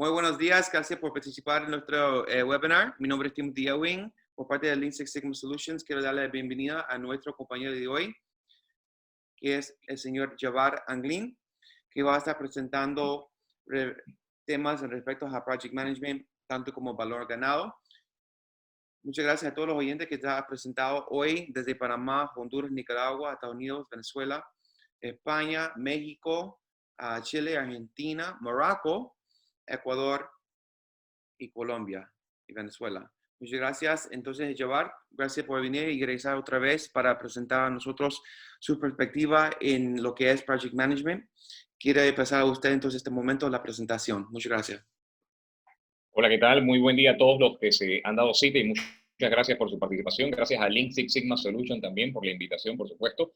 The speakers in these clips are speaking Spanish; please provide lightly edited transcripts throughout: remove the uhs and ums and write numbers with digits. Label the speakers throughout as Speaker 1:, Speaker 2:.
Speaker 1: Muy buenos días, gracias por participar en nuestro webinar. Mi nombre es Timothy Ewing, por parte de Lean Six Sigma Solutions. Quiero darle la bienvenida a nuestro compañero de hoy, que es el señor Javad Anglin, que va a estar presentando temas respecto a Project Management, tanto como valor ganado. Muchas gracias a todos los oyentes que están presentados hoy desde Panamá, Honduras, Nicaragua, Estados Unidos, Venezuela, España, México, Chile, Argentina, Morocco, Ecuador y Colombia y Venezuela. Muchas gracias. Entonces, Javad, gracias por venir y regresar otra vez para presentar a nosotros su perspectiva en lo que es Project Management. Quiere empezar a usted entonces este momento la presentación. Muchas gracias.
Speaker 2: Hola, ¿qué tal? Muy buen día a todos los que se han dado cita y muchas gracias por su participación. Gracias a Lean Six Sigma Solution también por la invitación, por supuesto.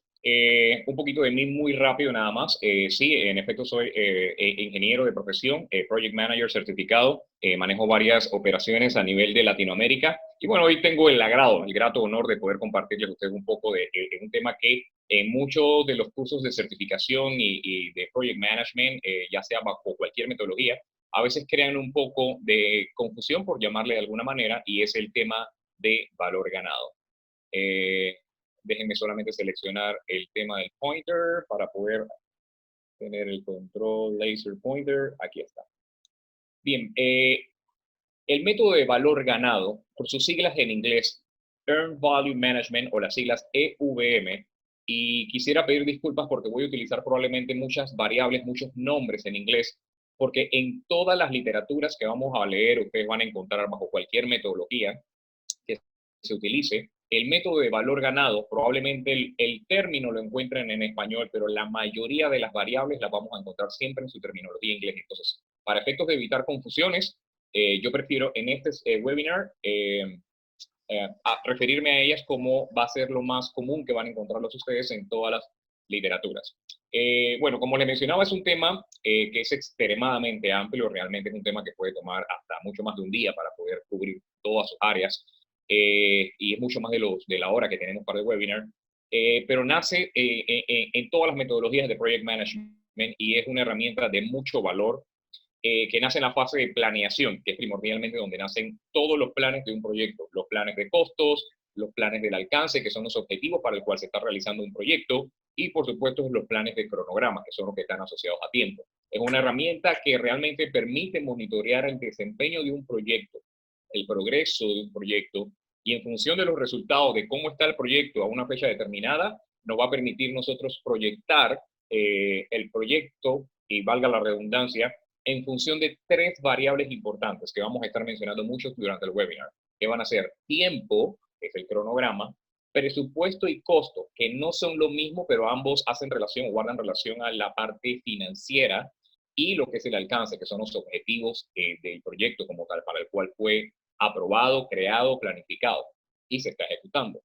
Speaker 2: Un poquito de mí muy rápido nada más. Sí, en efecto soy ingeniero de profesión, Project Manager certificado. Manejo varias operaciones a nivel de Latinoamérica. Y bueno, hoy tengo el grato honor de poder compartirles a ustedes un poco de un tema que en muchos de los cursos de certificación y de Project Management, ya sea bajo cualquier metodología, a veces crean un poco de confusión, por llamarle de alguna manera, y es el tema de valor ganado. Déjenme solamente seleccionar el tema del pointer para poder tener el control laser pointer. Aquí está. Bien, el método de valor ganado, por sus siglas en inglés, Earned Value Management o las siglas EVM, y quisiera pedir disculpas porque voy a utilizar probablemente muchas variables, muchos nombres en inglés, porque en todas las literaturas que vamos a leer, ustedes van a encontrar bajo cualquier metodología que se utilice, el método de valor ganado, probablemente el término lo encuentren en español, pero la mayoría de las variables las vamos a encontrar siempre en su terminología inglesa. Entonces, para efectos de evitar confusiones, yo prefiero en este webinar a referirme a ellas como va a ser lo más común que van a encontrarlos ustedes en todas las literaturas. Bueno, como les mencionaba, es un tema que es extremadamente amplio, realmente es un tema que puede tomar hasta mucho más de un día para poder cubrir todas sus áreas, y es mucho más de la hora que tenemos para el webinar, pero nace en todas las metodologías de Project Management y es una herramienta de mucho valor que nace en la fase de planeación, que es primordialmente donde nacen todos los planes de un proyecto, los planes de costos, los planes del alcance, que son los objetivos para el cual se está realizando un proyecto, y por supuesto los planes de cronograma, que son los que están asociados a tiempo. Es una herramienta que realmente permite monitorear el desempeño de un proyecto, el progreso de un proyecto, y en función de los resultados de cómo está el proyecto a una fecha determinada, nos va a permitir nosotros proyectar el proyecto, y valga la redundancia, en función de tres variables importantes que vamos a estar mencionando muchos durante el webinar, que van a ser tiempo, que es el cronograma, presupuesto y costo, que no son lo mismo, pero ambos hacen relación o guardan relación a la parte financiera, y lo que es el alcance, que son los objetivos del proyecto como tal, para el cual fue aprobado, creado, planificado y se está ejecutando.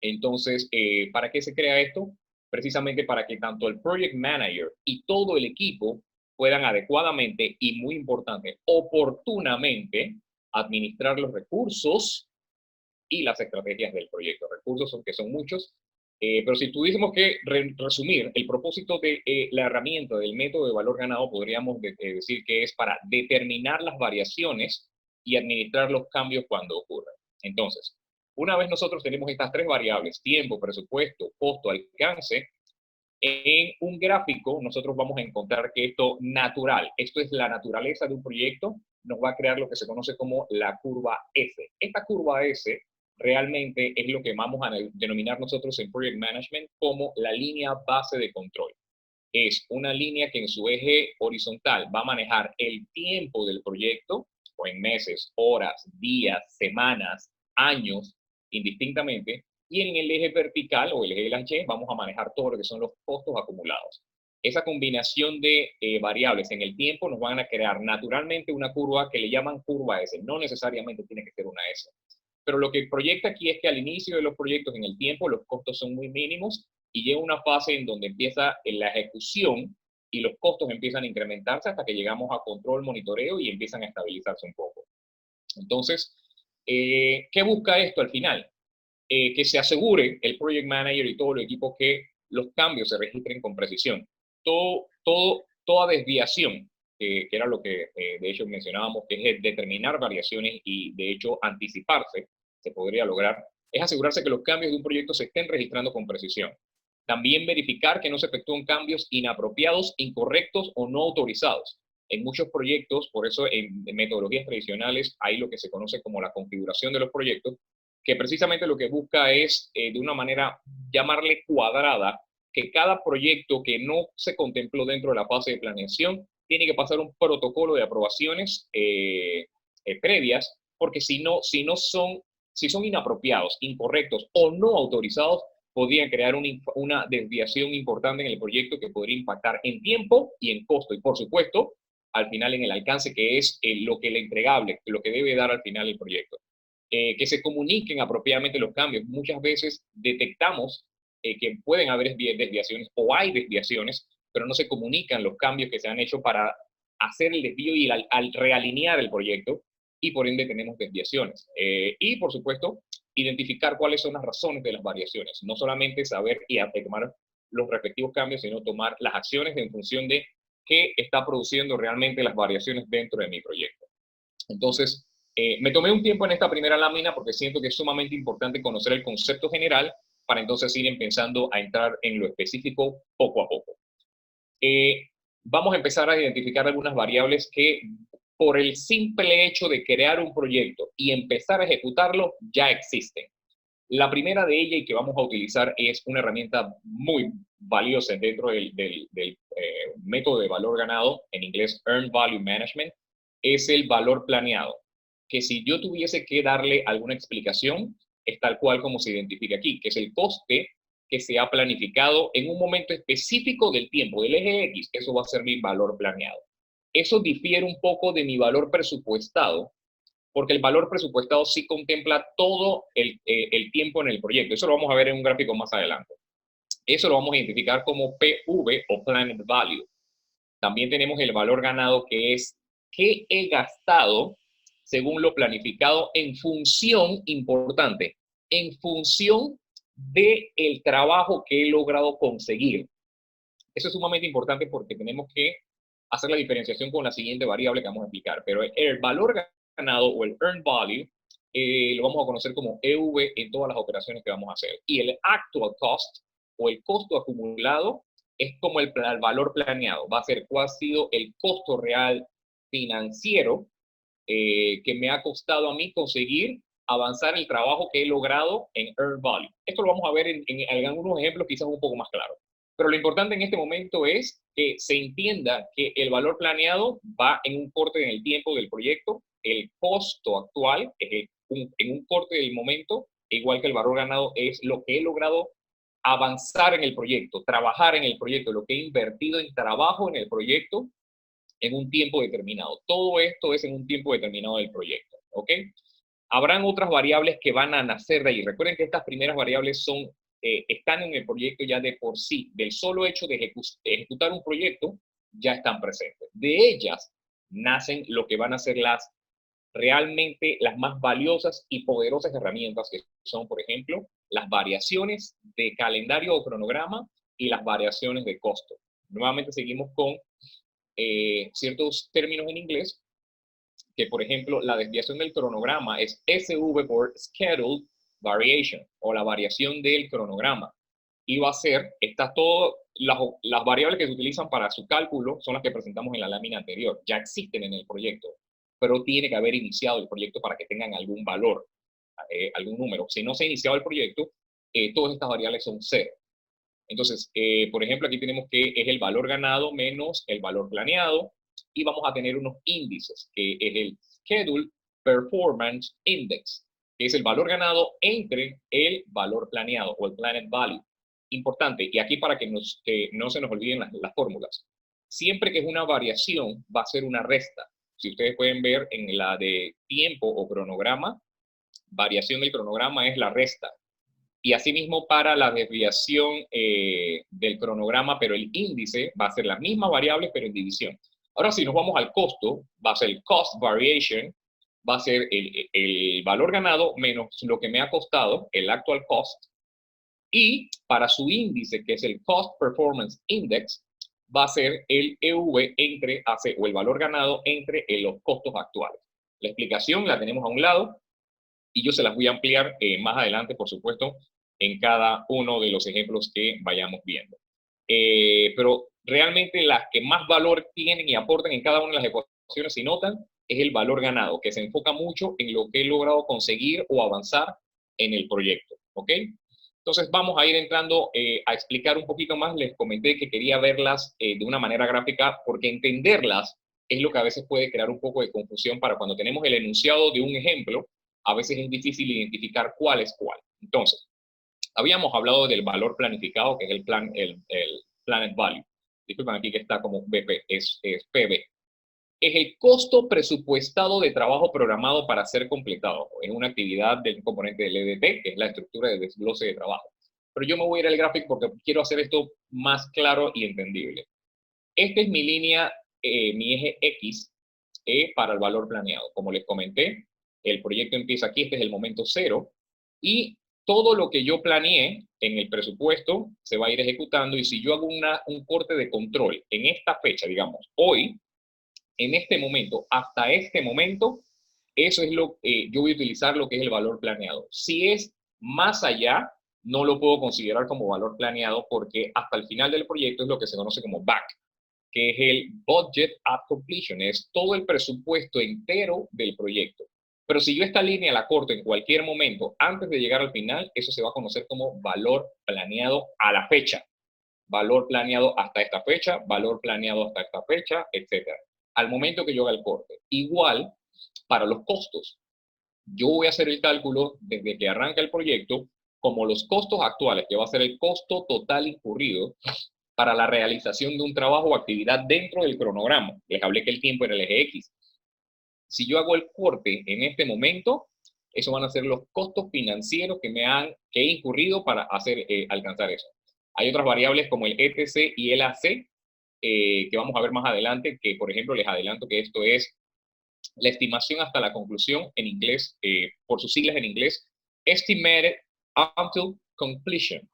Speaker 2: Entonces, ¿para qué se crea esto? Precisamente para que tanto el Project Manager y todo el equipo puedan adecuadamente y, muy importante, oportunamente administrar los recursos y las estrategias del proyecto. Recursos que son muchos, pero si tuviésemos que resumir el propósito de la herramienta del método de valor ganado, podríamos decir que es para determinar las variaciones y administrar los cambios cuando ocurran. Entonces, una vez nosotros tenemos estas tres variables, tiempo, presupuesto, costo, alcance, en un gráfico nosotros vamos a encontrar que esto es la naturaleza de un proyecto, nos va a crear lo que se conoce como la curva S. Esta curva S realmente es lo que vamos a denominar nosotros en Project Management como la línea base de control. Es una línea que en su eje horizontal va a manejar el tiempo del proyecto, o en meses, horas, días, semanas, años, indistintamente, y en el eje vertical o el eje de la Y vamos a manejar todo lo que son los costos acumulados. Esa combinación de variables en el tiempo nos van a crear naturalmente una curva que le llaman curva S. No necesariamente tiene que ser una S. Pero lo que proyecta aquí es que al inicio de los proyectos en el tiempo los costos son muy mínimos y llega una fase en donde empieza la ejecución y los costos empiezan a incrementarse hasta que llegamos a control, monitoreo y empiezan a estabilizarse un poco. Entonces, ¿qué busca esto al final? Que se asegure el Project Manager y todo el equipo que los cambios se registren con precisión. Toda desviación que era lo que de hecho mencionábamos, que es determinar variaciones y de hecho anticiparse, se podría lograr, es asegurarse que los cambios de un proyecto se estén registrando con precisión. También verificar que no se efectúen cambios inapropiados, incorrectos o no autorizados. En muchos proyectos, por eso en metodologías tradicionales hay lo que se conoce como la configuración de los proyectos, que precisamente lo que busca es, de una manera, llamarle cuadrada, que cada proyecto que no se contempló dentro de la fase de planeación tiene que pasar un protocolo de aprobaciones previas, porque si son inapropiados, incorrectos o no autorizados, podrían crear una desviación importante en el proyecto que podría impactar en tiempo y en costo, y por supuesto, al final en el alcance, que es lo que el entregable, lo que debe dar al final el proyecto. Que se comuniquen apropiadamente los cambios. Muchas veces detectamos que pueden haber desviaciones o hay desviaciones, pero no se comunican los cambios que se han hecho para hacer el desvío y al realinear el proyecto, y por ende tenemos desviaciones. Y por supuesto, identificar cuáles son las razones de las variaciones. No solamente saber y tomar los respectivos cambios, sino tomar las acciones en función de qué está produciendo realmente las variaciones dentro de mi proyecto. Entonces, me tomé un tiempo en esta primera lámina porque siento que es sumamente importante conocer el concepto general para entonces ir empezando a entrar en lo específico poco a poco. Vamos a empezar a identificar algunas variables que, por el simple hecho de crear un proyecto y empezar a ejecutarlo, ya existen. La primera de ellas, y que vamos a utilizar, es una herramienta muy valiosa dentro del método de valor ganado, en inglés Earned Value Management, es el valor planeado, que si yo tuviese que darle alguna explicación, es tal cual como se identifica aquí, que es el coste que se ha planificado en un momento específico del tiempo, del eje X. Eso va a ser mi valor planeado. Eso difiere un poco de mi valor presupuestado, porque el valor presupuestado sí contempla todo el tiempo en el proyecto. Eso lo vamos a ver en un gráfico más adelante. Eso lo vamos a identificar como PV o Planned Value. También tenemos el valor ganado, que es qué he gastado según lo planificado en función, importante, en función del trabajo que he logrado conseguir. Eso es sumamente importante porque tenemos que hacer la diferenciación con la siguiente variable que vamos a explicar. Pero el valor ganado o el Earned Value lo vamos a conocer como EV en todas las operaciones que vamos a hacer. Y el Actual Cost o el costo acumulado es como el valor planeado. Va a ser cuál ha sido el costo real financiero que me ha costado a mí conseguir avanzar el trabajo que he logrado en Earned Value. Esto lo vamos a ver en algunos ejemplos quizás un poco más claros. Pero lo importante en este momento es que se entienda que el valor planeado va en un corte en el tiempo del proyecto, el costo actual es en un corte del momento, igual que el valor ganado es lo que he logrado avanzar en el proyecto, trabajar en el proyecto, lo que he invertido en trabajo en el proyecto en un tiempo determinado. Todo esto es en un tiempo determinado del proyecto, ¿ok? Habrán otras variables que van a nacer de ahí. Recuerden que estas primeras variables están en el proyecto ya de por sí. Del solo hecho de ejecutar un proyecto, ya están presentes. De ellas nacen lo que van a ser realmente las más valiosas y poderosas herramientas, que son, por ejemplo, las variaciones de calendario o cronograma y las variaciones de costo. Nuevamente seguimos con ciertos términos en inglés, que por ejemplo la desviación del cronograma es SV por Scheduled Variation, o la variación del cronograma. Y va a ser, las variables que se utilizan para su cálculo son las que presentamos en la lámina anterior, ya existen en el proyecto, pero tiene que haber iniciado el proyecto para que tengan algún valor, algún número. Si no se ha iniciado el proyecto, todas estas variables son cero. Entonces, por ejemplo, aquí tenemos que es el valor ganado menos el valor planeado, y vamos a tener unos índices, que es el Schedule Performance Index, que es el valor ganado entre el valor planeado o el Planned Value. Importante, y aquí para que no se nos olviden las fórmulas. Siempre que es una variación, va a ser una resta. Si ustedes pueden ver en la de tiempo o cronograma, variación del cronograma es la resta. Y asimismo para la desviación del cronograma, pero el índice va a ser la misma variable, pero en división. Ahora, si nos vamos al costo, va a ser el cost variation, va a ser el valor ganado menos lo que me ha costado, el actual cost. Y para su índice, que es el Cost Performance Index, va a ser el EV entre, o el valor ganado entre los costos actuales. La explicación la tenemos a un lado y yo se las voy a ampliar más adelante, por supuesto, en cada uno de los ejemplos que vayamos viendo. Pero realmente las que más valor tienen y aportan en cada una de las ecuaciones, si notan, es el valor ganado, que se enfoca mucho en lo que he logrado conseguir o avanzar en el proyecto, ¿ok? Entonces vamos a ir entrando a explicar un poquito más. Les comenté que quería verlas de una manera gráfica porque entenderlas es lo que a veces puede crear un poco de confusión para cuando tenemos el enunciado de un ejemplo, a veces es difícil identificar cuál es cuál. Entonces, habíamos hablado del valor planificado, que es el Planet Value. Disculpen aquí que está como BP, es PB. Es el costo presupuestado de trabajo programado para ser completado. Es una actividad del componente del EDT, que es la estructura de desglose de trabajo. Pero yo me voy a ir al gráfico porque quiero hacer esto más claro y entendible. Esta es mi línea, mi eje X para el valor planeado. Como les comenté, el proyecto empieza aquí, este es el momento cero, y todo lo que yo planeé en el presupuesto se va a ir ejecutando, y si yo hago un corte de control en esta fecha, digamos, hoy, en este momento, hasta este momento, eso es lo que yo voy a utilizar, lo que es el valor planeado. Si es más allá, no lo puedo considerar como valor planeado porque hasta el final del proyecto es lo que se conoce como BAC, que es el Budget at Completion, es todo el presupuesto entero del proyecto. Pero si yo esta línea la corto en cualquier momento antes de llegar al final, eso se va a conocer como valor planeado a la fecha. Valor planeado hasta esta fecha, valor planeado hasta esta fecha, etc. Al momento que yo haga el corte. Igual para los costos. Yo voy a hacer el cálculo desde que arranca el proyecto como los costos actuales, que va a ser el costo total incurrido para la realización de un trabajo o actividad dentro del cronograma. Les hablé que el tiempo era el eje X. Si yo hago el corte en este momento, esos van a ser los costos financieros que he incurrido para alcanzar eso. Hay otras variables como el ETC y el AC, que vamos a ver más adelante, que por ejemplo les adelanto que esto es la estimación hasta la conclusión en inglés, por sus siglas en inglés, Estimated Until Completion.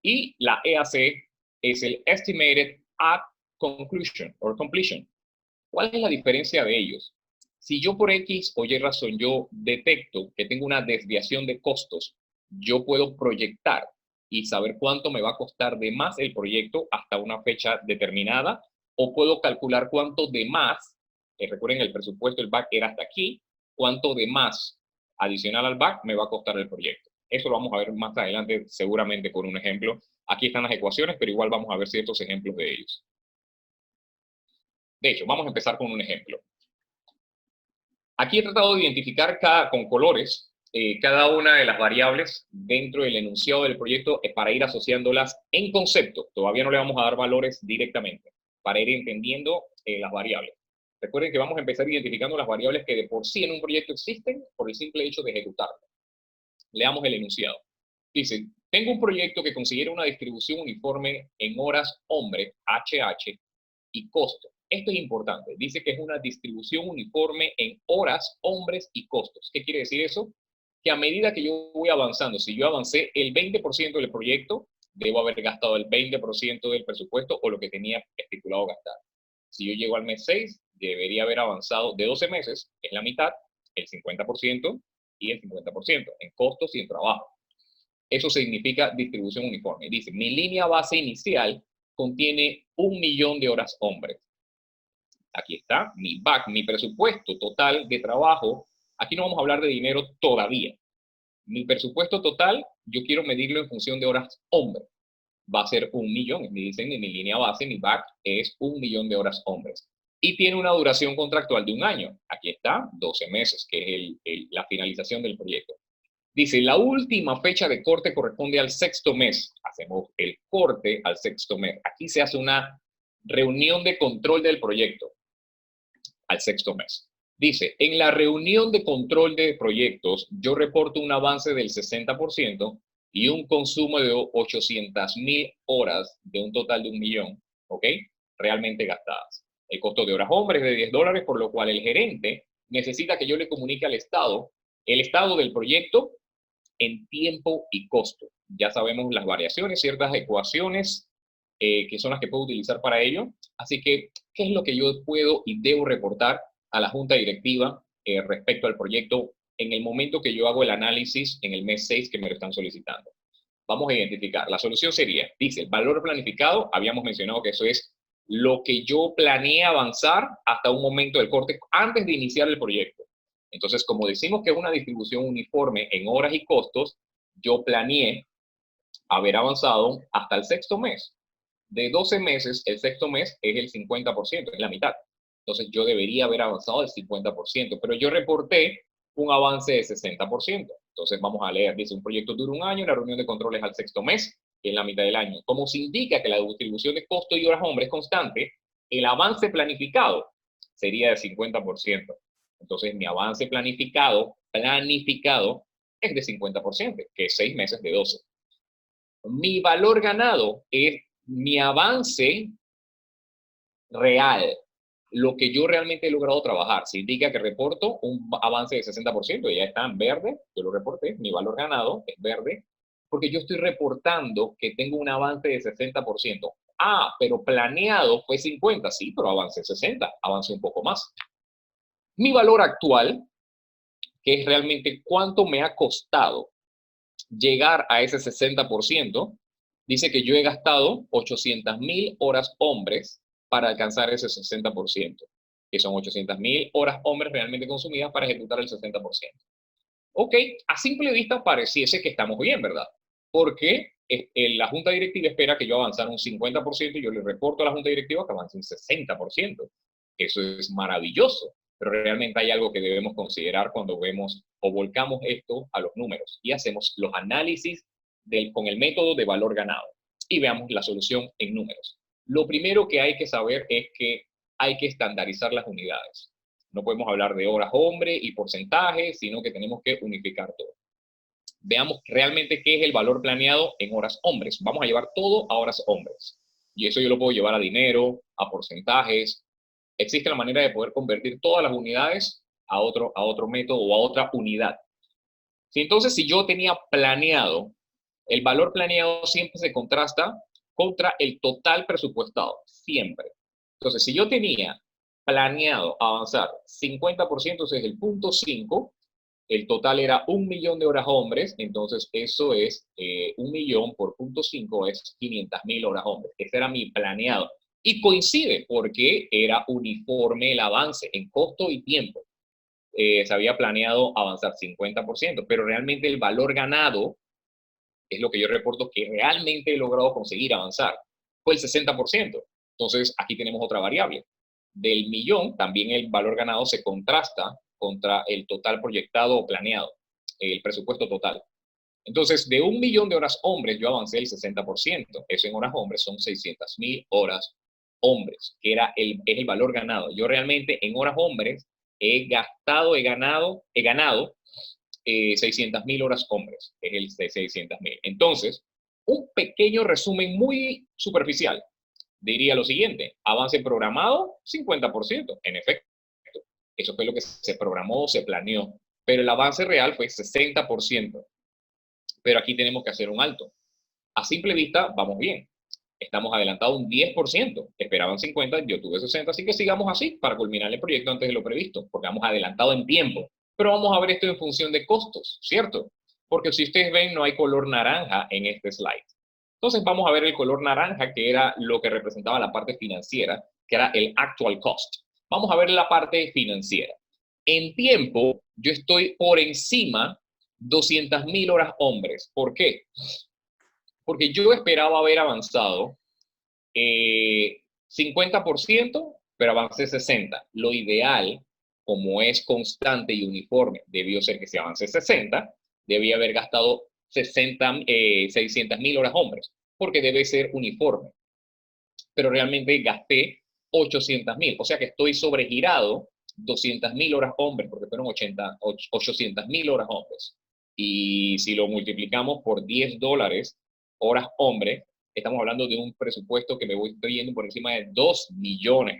Speaker 2: Y la EAC es el Estimated at Conclusion or Completion. ¿Cuál es la diferencia de ellos? Si yo por X o Y razón yo detecto que tengo una desviación de costos, yo puedo proyectar y saber cuánto me va a costar de más el proyecto hasta una fecha determinada, o puedo calcular cuánto de más, recuerden el presupuesto, el BAC era hasta aquí, cuánto de más adicional al BAC me va a costar el proyecto. Eso lo vamos a ver más adelante seguramente con un ejemplo. Aquí están las ecuaciones, pero igual vamos a ver ciertos ejemplos de ellos. De hecho, vamos a empezar con un ejemplo. Aquí he tratado de identificar con colores cada una de las variables dentro del enunciado del proyecto para ir asociándolas en concepto. Todavía no le vamos a dar valores directamente, para ir entendiendo las variables. Recuerden que vamos a empezar identificando las variables que de por sí en un proyecto existen por el simple hecho de ejecutarlo. Leamos el enunciado. Dice, tengo un proyecto que considera una distribución uniforme en horas hombre, HH, y costo. Esto es importante. Dice que es una distribución uniforme en horas, hombres y costos. ¿Qué quiere decir eso? Que a medida que yo voy avanzando, si yo avancé el 20% del proyecto, debo haber gastado el 20% del presupuesto o lo que tenía estipulado gastar. Si yo llego al mes 6, debería haber avanzado de 12 meses, es la mitad, el 50% y el 50% en costos y en trabajo. Eso significa distribución uniforme. Dice, mi línea base inicial contiene 1.000.000 de horas hombres. Aquí está mi BAC, mi presupuesto total de trabajo. Aquí no vamos a hablar de dinero todavía. Mi presupuesto total, yo quiero medirlo en función de horas hombres. Va a ser 1.000.000. Me dicen en mi línea base, mi BAC es 1.000.000 de horas hombres. Y tiene una duración contractual de 1 año. Aquí está, 12 meses, que es la finalización del proyecto. Dice, la última fecha de corte corresponde al 6º mes. Hacemos el corte al 6º mes. Aquí se hace una reunión de control del proyecto al 6º mes. Dice, en la reunión de control de proyectos, yo reporto un avance del 60% y un consumo de 800.000 horas de un total de 1.000.000, ¿ok? Realmente gastadas. El costo de horas hombres es de $10, por lo cual el gerente necesita que yo le comunique al Estado el estado del proyecto en tiempo y costo. Ya sabemos las variaciones, ciertas ecuaciones que son las que puedo utilizar para ello. Así que, ¿qué es lo que yo puedo y debo reportar a la junta directiva respecto al proyecto en el momento que yo hago el análisis en el mes 6 que me lo están solicitando? Vamos a identificar. La solución sería, dice, el valor planificado, habíamos mencionado que eso es lo que yo planeé avanzar hasta un momento del corte antes de iniciar el proyecto. Entonces, como decimos que es una distribución uniforme en horas y costos, yo planeé haber avanzado hasta el sexto mes. De 12 meses, el sexto mes es el 50%, es la mitad. Entonces, yo debería haber avanzado el 50%, pero yo reporté un avance de 60%. Entonces, vamos a leer, dice, un proyecto dura un año, la reunión de control es al sexto mes, que es la mitad del año. Como se indica que la distribución de costo y horas hombre es constante, el avance planificado sería de 50%. Entonces, mi avance planificado es de 50%, que es 6 meses de 12. Mi valor ganado es mi avance real, lo que yo realmente he logrado trabajar. Se indica que reporto un avance de 60%, ya está en verde, yo lo reporté, mi valor ganado es verde, porque yo estoy reportando que tengo un avance de 60%. Ah, pero planeado fue 50, sí, pero avancé 60, avancé un poco más. Mi valor actual, que es realmente cuánto me ha costado llegar a ese 60%, dice que yo he gastado 800.000 horas hombres para alcanzar ese 60%, que son 800.000 horas hombres realmente consumidas para ejecutar el 60%. Ok, a simple vista pareciese que estamos bien, ¿verdad? Porque la junta directiva espera que yo avance un 50% y yo le reporto a la junta directiva que avance un 60%. Eso es maravilloso, pero realmente hay algo que debemos considerar cuando vemos o volcamos esto a los números y hacemos los análisis con el método de valor ganado y veamos la solución en números. Lo primero que hay que saber es que hay que estandarizar las unidades. No podemos hablar de horas hombre y porcentajes, sino que tenemos que unificar todo. Veamos realmente qué es el valor planeado en horas hombres. Vamos a llevar todo a horas hombres. Y eso yo lo puedo llevar a dinero, a porcentajes. Existe la manera de poder convertir todas las unidades a otro método o a otra unidad. Entonces, si yo tenía planeado, el valor planeado siempre se contrasta contra el total presupuestado, siempre. Entonces, si yo tenía planeado avanzar 50%, ese es el punto 5, el total era 1.000.000 de horas hombres, entonces eso es 1.000.000 por punto 5 es 500.000 horas hombres. Ese era mi planeado. Y coincide porque era uniforme el avance en costo y tiempo. Se había planeado avanzar 50%, pero realmente el valor ganado es lo que yo reporto que realmente he logrado conseguir avanzar. Fue el 60%. Entonces, aquí tenemos otra variable. Del millón, también el valor ganado se contrasta contra el total proyectado o planeado, el presupuesto total. Entonces, de 1.000.000 de horas hombres, yo avancé el 60%. Eso en horas hombres son 600.000 horas hombres, que es el valor ganado. Yo realmente en horas hombres he ganado 600.000 horas hombres, es el de 600.000. Entonces, un pequeño resumen muy superficial diría lo siguiente: avance programado 50%, en efecto. Eso fue lo que se programó, se planeó, pero el avance real fue 60%. Pero aquí tenemos que hacer un alto. A simple vista, vamos bien. Estamos adelantados un 10%. Esperaban 50, yo tuve 60, así que sigamos así para culminar el proyecto antes de lo previsto, porque vamos adelantado en tiempo. Pero vamos a ver esto en función de costos, ¿cierto? Porque si ustedes ven, no hay color naranja en este slide. Entonces vamos a ver el color naranja, que era lo que representaba la parte financiera, que era el actual cost. Vamos a ver la parte financiera. En tiempo, yo estoy por encima 200.000 horas hombres. ¿Por qué? Porque yo esperaba haber avanzado 50%, pero avancé 60%. Lo ideal, como es constante y uniforme, debió ser que se avance 60%, debía haber gastado 600.000 horas hombres, porque debe ser uniforme. Pero realmente gasté 800.000, o sea que estoy sobregirado 200.000 horas hombres, porque fueron 800.000 horas hombres. Y si lo multiplicamos por $10 horas hombre, estamos hablando de un presupuesto que estoy yendo por encima de $2 millones.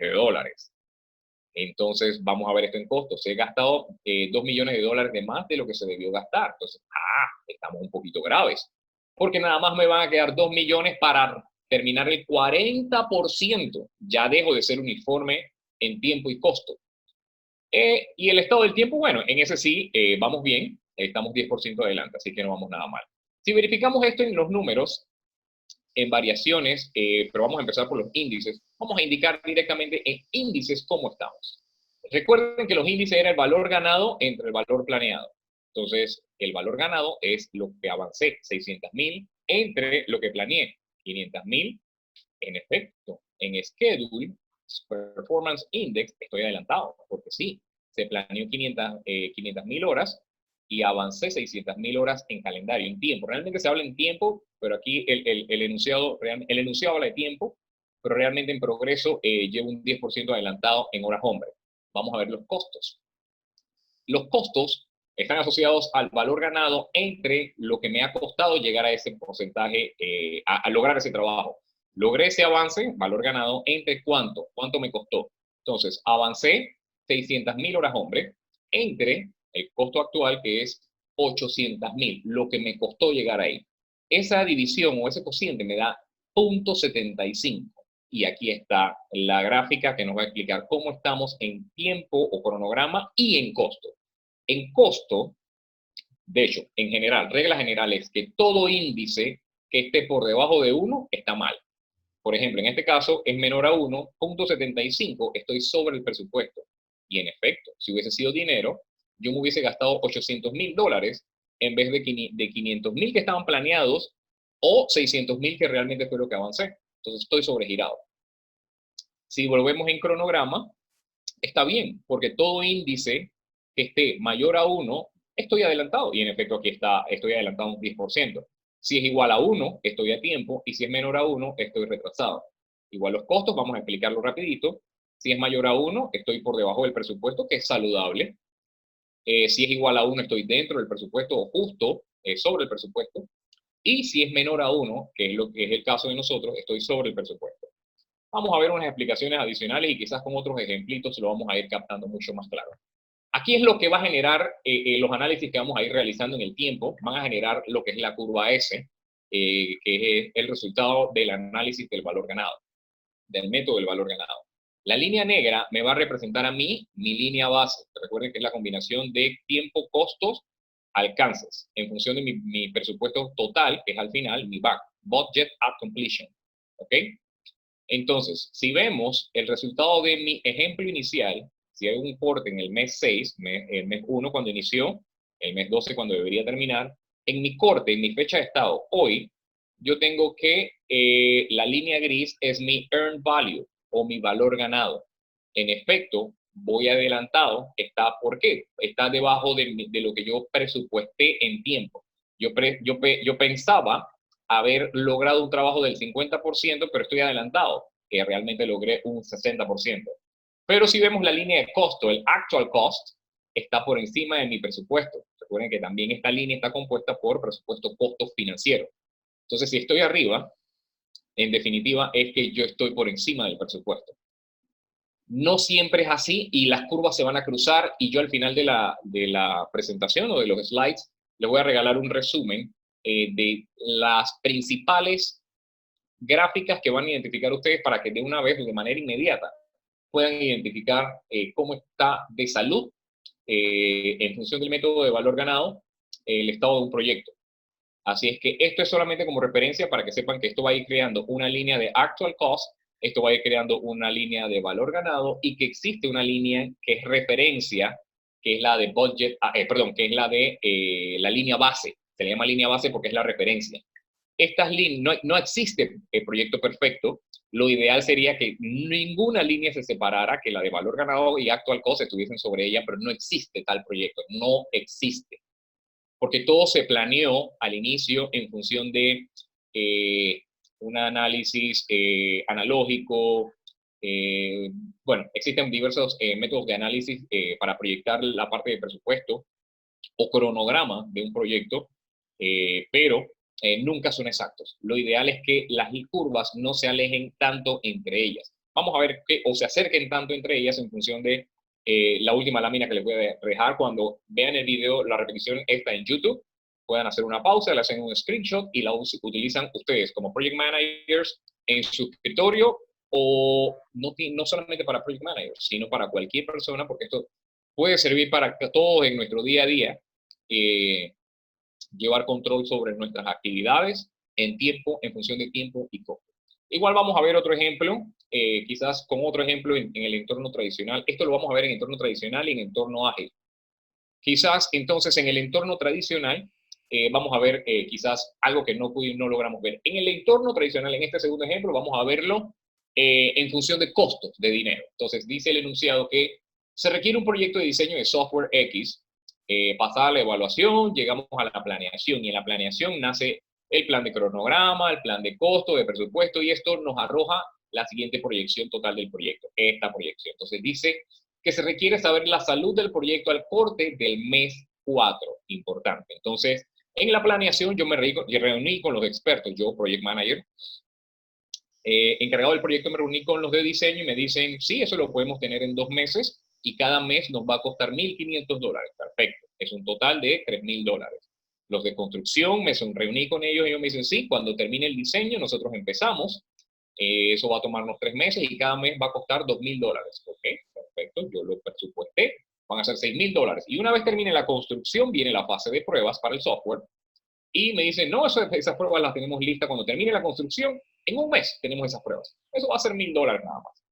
Speaker 2: Entonces, vamos a ver esto en costos. He gastado $2 millones de más de lo que se debió gastar. Entonces, estamos un poquito graves. Porque nada más me van a quedar 2 millones para terminar el 40%, ya dejo de ser uniforme en tiempo y costo. Y el estado del tiempo, bueno, en ese sí vamos bien, estamos 10% adelante, así que no vamos nada mal. Si verificamos esto en los números, en variaciones, pero vamos a empezar por los índices, vamos a indicar directamente en índices cómo estamos. Recuerden que los índices era el valor ganado entre el valor planeado. Entonces, el valor ganado es lo que avancé, 600.000, entre lo que planeé, 500.000. En efecto, en Schedule, Performance Index, estoy adelantado, porque sí, se planeó 500.000 horas y avancé 600.000 horas en calendario, en tiempo. Realmente se habla en tiempo, pero aquí el enunciado habla de tiempo, pero realmente en progreso llevo un 10% adelantado en horas hombre. Vamos a ver los costos. Los costos están asociados al valor ganado entre lo que me ha costado llegar a ese porcentaje, a lograr ese trabajo. Logré ese avance, valor ganado, entre cuánto me costó. Entonces, avancé 600.000 horas hombre entre el costo actual, que es 800.000, lo que me costó llegar ahí. Esa división o ese cociente me da 0.75. Y aquí está la gráfica que nos va a explicar cómo estamos en tiempo o cronograma y en costo. En costo, de hecho, en general, regla general es que todo índice que esté por debajo de 1 está mal. Por ejemplo, en este caso es menor a 1.75, estoy sobre el presupuesto. Y en efecto, si hubiese sido dinero, yo me hubiese gastado $800.000 en vez de 500.000 que estaban planeados o 600.000 que realmente fue lo que avancé. Entonces estoy sobregirado. Si volvemos en cronograma, está bien, porque todo índice que esté mayor a 1, estoy adelantado. Y en efecto aquí estoy adelantado un 10%. Si es igual a 1, estoy a tiempo, y si es menor a 1, estoy retrasado. Igual los costos, vamos a explicarlo rapidito. Si es mayor a 1, estoy por debajo del presupuesto, que es saludable. Si es igual a 1, estoy dentro del presupuesto o justo sobre el presupuesto. Y si es menor a 1, que es lo que es el caso de nosotros, estoy sobre el presupuesto. Vamos a ver unas explicaciones adicionales y quizás con otros ejemplitos lo vamos a ir captando mucho más claro. Aquí es lo que va a generar los análisis que vamos a ir realizando en el tiempo, van a generar lo que es la curva S, que es el resultado del análisis del valor ganado, del método del valor ganado. La línea negra me va a representar a mí mi línea base. Recuerden que es la combinación de tiempo, costos, alcances, en función de mi presupuesto total, que es al final mi BAC, Budget at Completion. ¿Ok? Entonces, si vemos el resultado de mi ejemplo inicial, si hay un corte en el mes 6, el mes 1 cuando inició, el mes 12 cuando debería terminar, en mi corte, en mi fecha de estado, hoy, yo tengo que la línea gris es mi earned value o mi valor ganado. En efecto, voy adelantado, ¿por qué? Está debajo de lo que yo presupuesté en tiempo. Yo pensaba haber logrado un trabajo del 50%, pero estoy adelantado, que realmente logré un 60%. Pero si vemos la línea de costo, el actual cost, está por encima de mi presupuesto. Recuerden que también esta línea está compuesta por presupuesto costo financiero. Entonces, si estoy arriba, en definitiva, es que yo estoy por encima del presupuesto. No siempre es así y las curvas se van a cruzar y yo al final de la presentación o de los slides les voy a regalar un resumen de las principales gráficas que van a identificar ustedes para que de una vez, de manera inmediata, puedan identificar cómo está de salud en función del método de valor ganado el estado de un proyecto. Así es que esto es solamente como referencia para que sepan que esto va a ir creando una línea de actual cost, esto va a ir creando una línea de valor ganado y que existe una línea que es referencia, que es la de budget, que es la de la línea base. Se le llama línea base porque es la referencia. Estas líneas, no existe el proyecto perfecto. Lo ideal sería que ninguna línea se separara, que la de valor ganado y actual cost estuviesen sobre ella, pero no existe tal proyecto, no existe. Porque todo se planeó al inicio en función de un análisis analógico. Bueno, existen diversos métodos de análisis para proyectar la parte de presupuesto o cronograma de un proyecto, pero nunca son exactos. Lo ideal es que las curvas no se alejen tanto entre ellas. Vamos a ver o se acerquen tanto entre ellas en función de la última lámina que les voy a dejar. Cuando vean el video, la repetición está en YouTube. Puedan hacer una pausa, le hacen un screenshot y la utilizan ustedes como project managers en su escritorio o no solamente para Project Manager, sino para cualquier persona, porque esto puede servir para todos en nuestro día a día, llevar control sobre nuestras actividades en tiempo, en función de tiempo y costo. Igual vamos a ver otro ejemplo, quizás con otro ejemplo en el entorno tradicional. Esto lo vamos a ver en entorno tradicional y en entorno ágil. Quizás entonces en el entorno tradicional vamos a ver quizás algo que no logramos ver. En el entorno tradicional, en este segundo ejemplo, vamos a verlo en función de costos de dinero. Entonces dice el enunciado que se requiere un proyecto de diseño de software X, pasada la evaluación, llegamos a la planeación y en la planeación nace el plan de cronograma, el plan de costo, de presupuesto y esto nos arroja la siguiente proyección total del proyecto, esta proyección. Entonces dice que se requiere saber la salud del proyecto al corte del mes 4, importante. Entonces, en la planeación yo me reuní con los expertos, yo, Project Manager, encargado del proyecto, me reuní con los de diseño y me dicen, sí, eso lo podemos tener en 2 meses y cada mes nos va a costar $1,500. Perfecto, es un total de $3,000. Los de construcción, me reuní con ellos y ellos me dicen, sí, cuando termine el diseño nosotros empezamos, eso va a tomarnos 3 meses y cada mes va a costar $2,000. Ok, perfecto, yo lo presupuesté, van a ser $6,000. Y una vez termine la construcción, viene la fase de pruebas para el software. Y me dicen, no, esas pruebas las tenemos listas cuando termine la construcción. En un mes tenemos esas pruebas. Eso va a ser $1,000 nada más.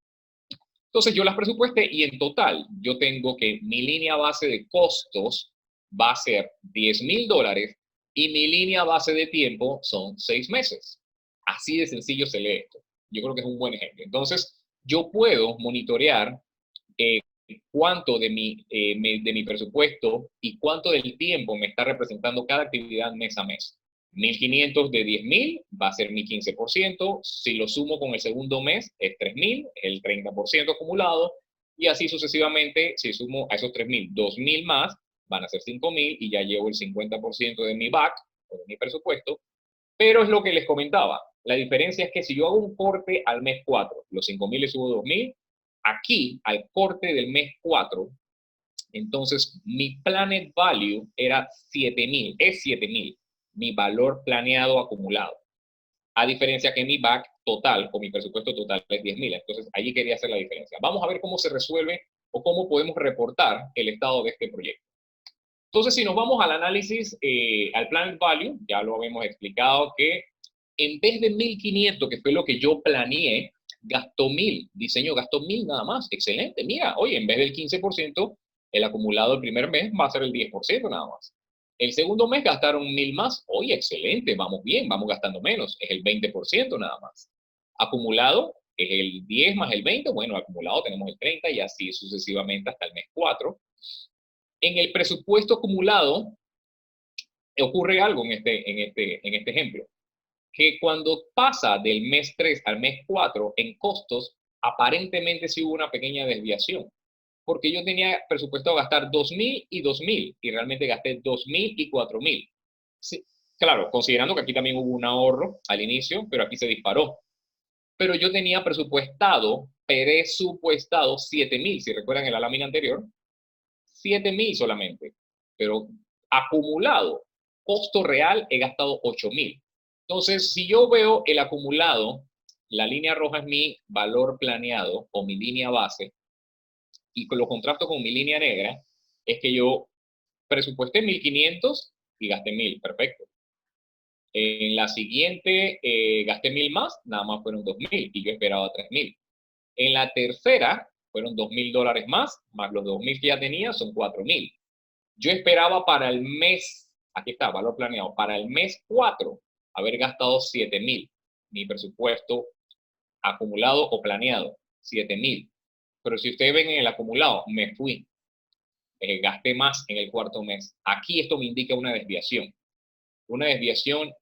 Speaker 2: Entonces yo las presupuesté y en total yo tengo que mi línea base de costos va a ser $10,000 y mi línea base de tiempo son 6 meses. Así de sencillo se lee esto. Yo creo que es un buen ejemplo. Entonces yo puedo monitorear cuánto de mi presupuesto y cuánto del tiempo me está representando cada actividad mes a mes. 1,500 de 10,000 va a ser mi 15%. Si lo sumo con el segundo mes, es 3,000, el 30% acumulado. Y así sucesivamente, si sumo a esos 3,000, 2,000 más, van a ser 5,000 y ya llevo el 50% de mi back, o de mi presupuesto. Pero es lo que les comentaba. La diferencia es que si yo hago un corte al mes 4, los 5,000 le subo 2,000, aquí, al corte del mes 4, entonces mi planned value era 7,000, es 7,000, mi valor planeado acumulado. A diferencia que mi back total, o mi presupuesto total, es 10,000. Entonces, allí quería hacer la diferencia. Vamos a ver cómo se resuelve o cómo podemos reportar el estado de este proyecto. Entonces, si nos vamos al análisis, al planned value, ya lo habíamos explicado que en vez de 1,500, que fue lo que yo planeé, gastó 1,000, diseño gastó 1,000 nada más. Excelente, mira, oye, en vez del 15%, el acumulado del primer mes va a ser el 10% nada más. El segundo mes gastaron 1,000 más, oye, excelente, vamos bien, vamos gastando menos, es el 20% nada más. Acumulado es el 10 más el 20, bueno, acumulado tenemos el 30 y así sucesivamente hasta el mes 4. En el presupuesto acumulado ocurre algo en este ejemplo, que cuando pasa del mes 3 al mes 4 en costos, aparentemente sí hubo una pequeña desviación, porque yo tenía presupuestado gastar 2,000 y 2,000 y realmente gasté 2,000 y 4,000. Sí, claro, considerando que aquí también hubo un ahorro al inicio, pero aquí se disparó. Pero yo tenía presupuestado 7,000, si recuerdan en la lámina anterior, 7,000 solamente, pero acumulado, costo real, he gastado 8,000. Entonces, si yo veo el acumulado, la línea roja es mi valor planeado o mi línea base, y lo contrasto con mi línea negra, es que yo presupuesté 1,500 y gasté 1,000, perfecto. En la siguiente gasté 1,000 más, nada más fueron 2,000 y yo esperaba 3,000. En la tercera fueron $2,000 más los 2,000 que ya tenía son 4,000. Yo esperaba para el mes, aquí está, valor planeado, para el mes 4 haber gastado 7,000. Mi presupuesto acumulado o planeado, 7,000. Pero si ustedes ven en el acumulado, me fui, gasté más en el cuarto mes. Aquí esto me indica una desviación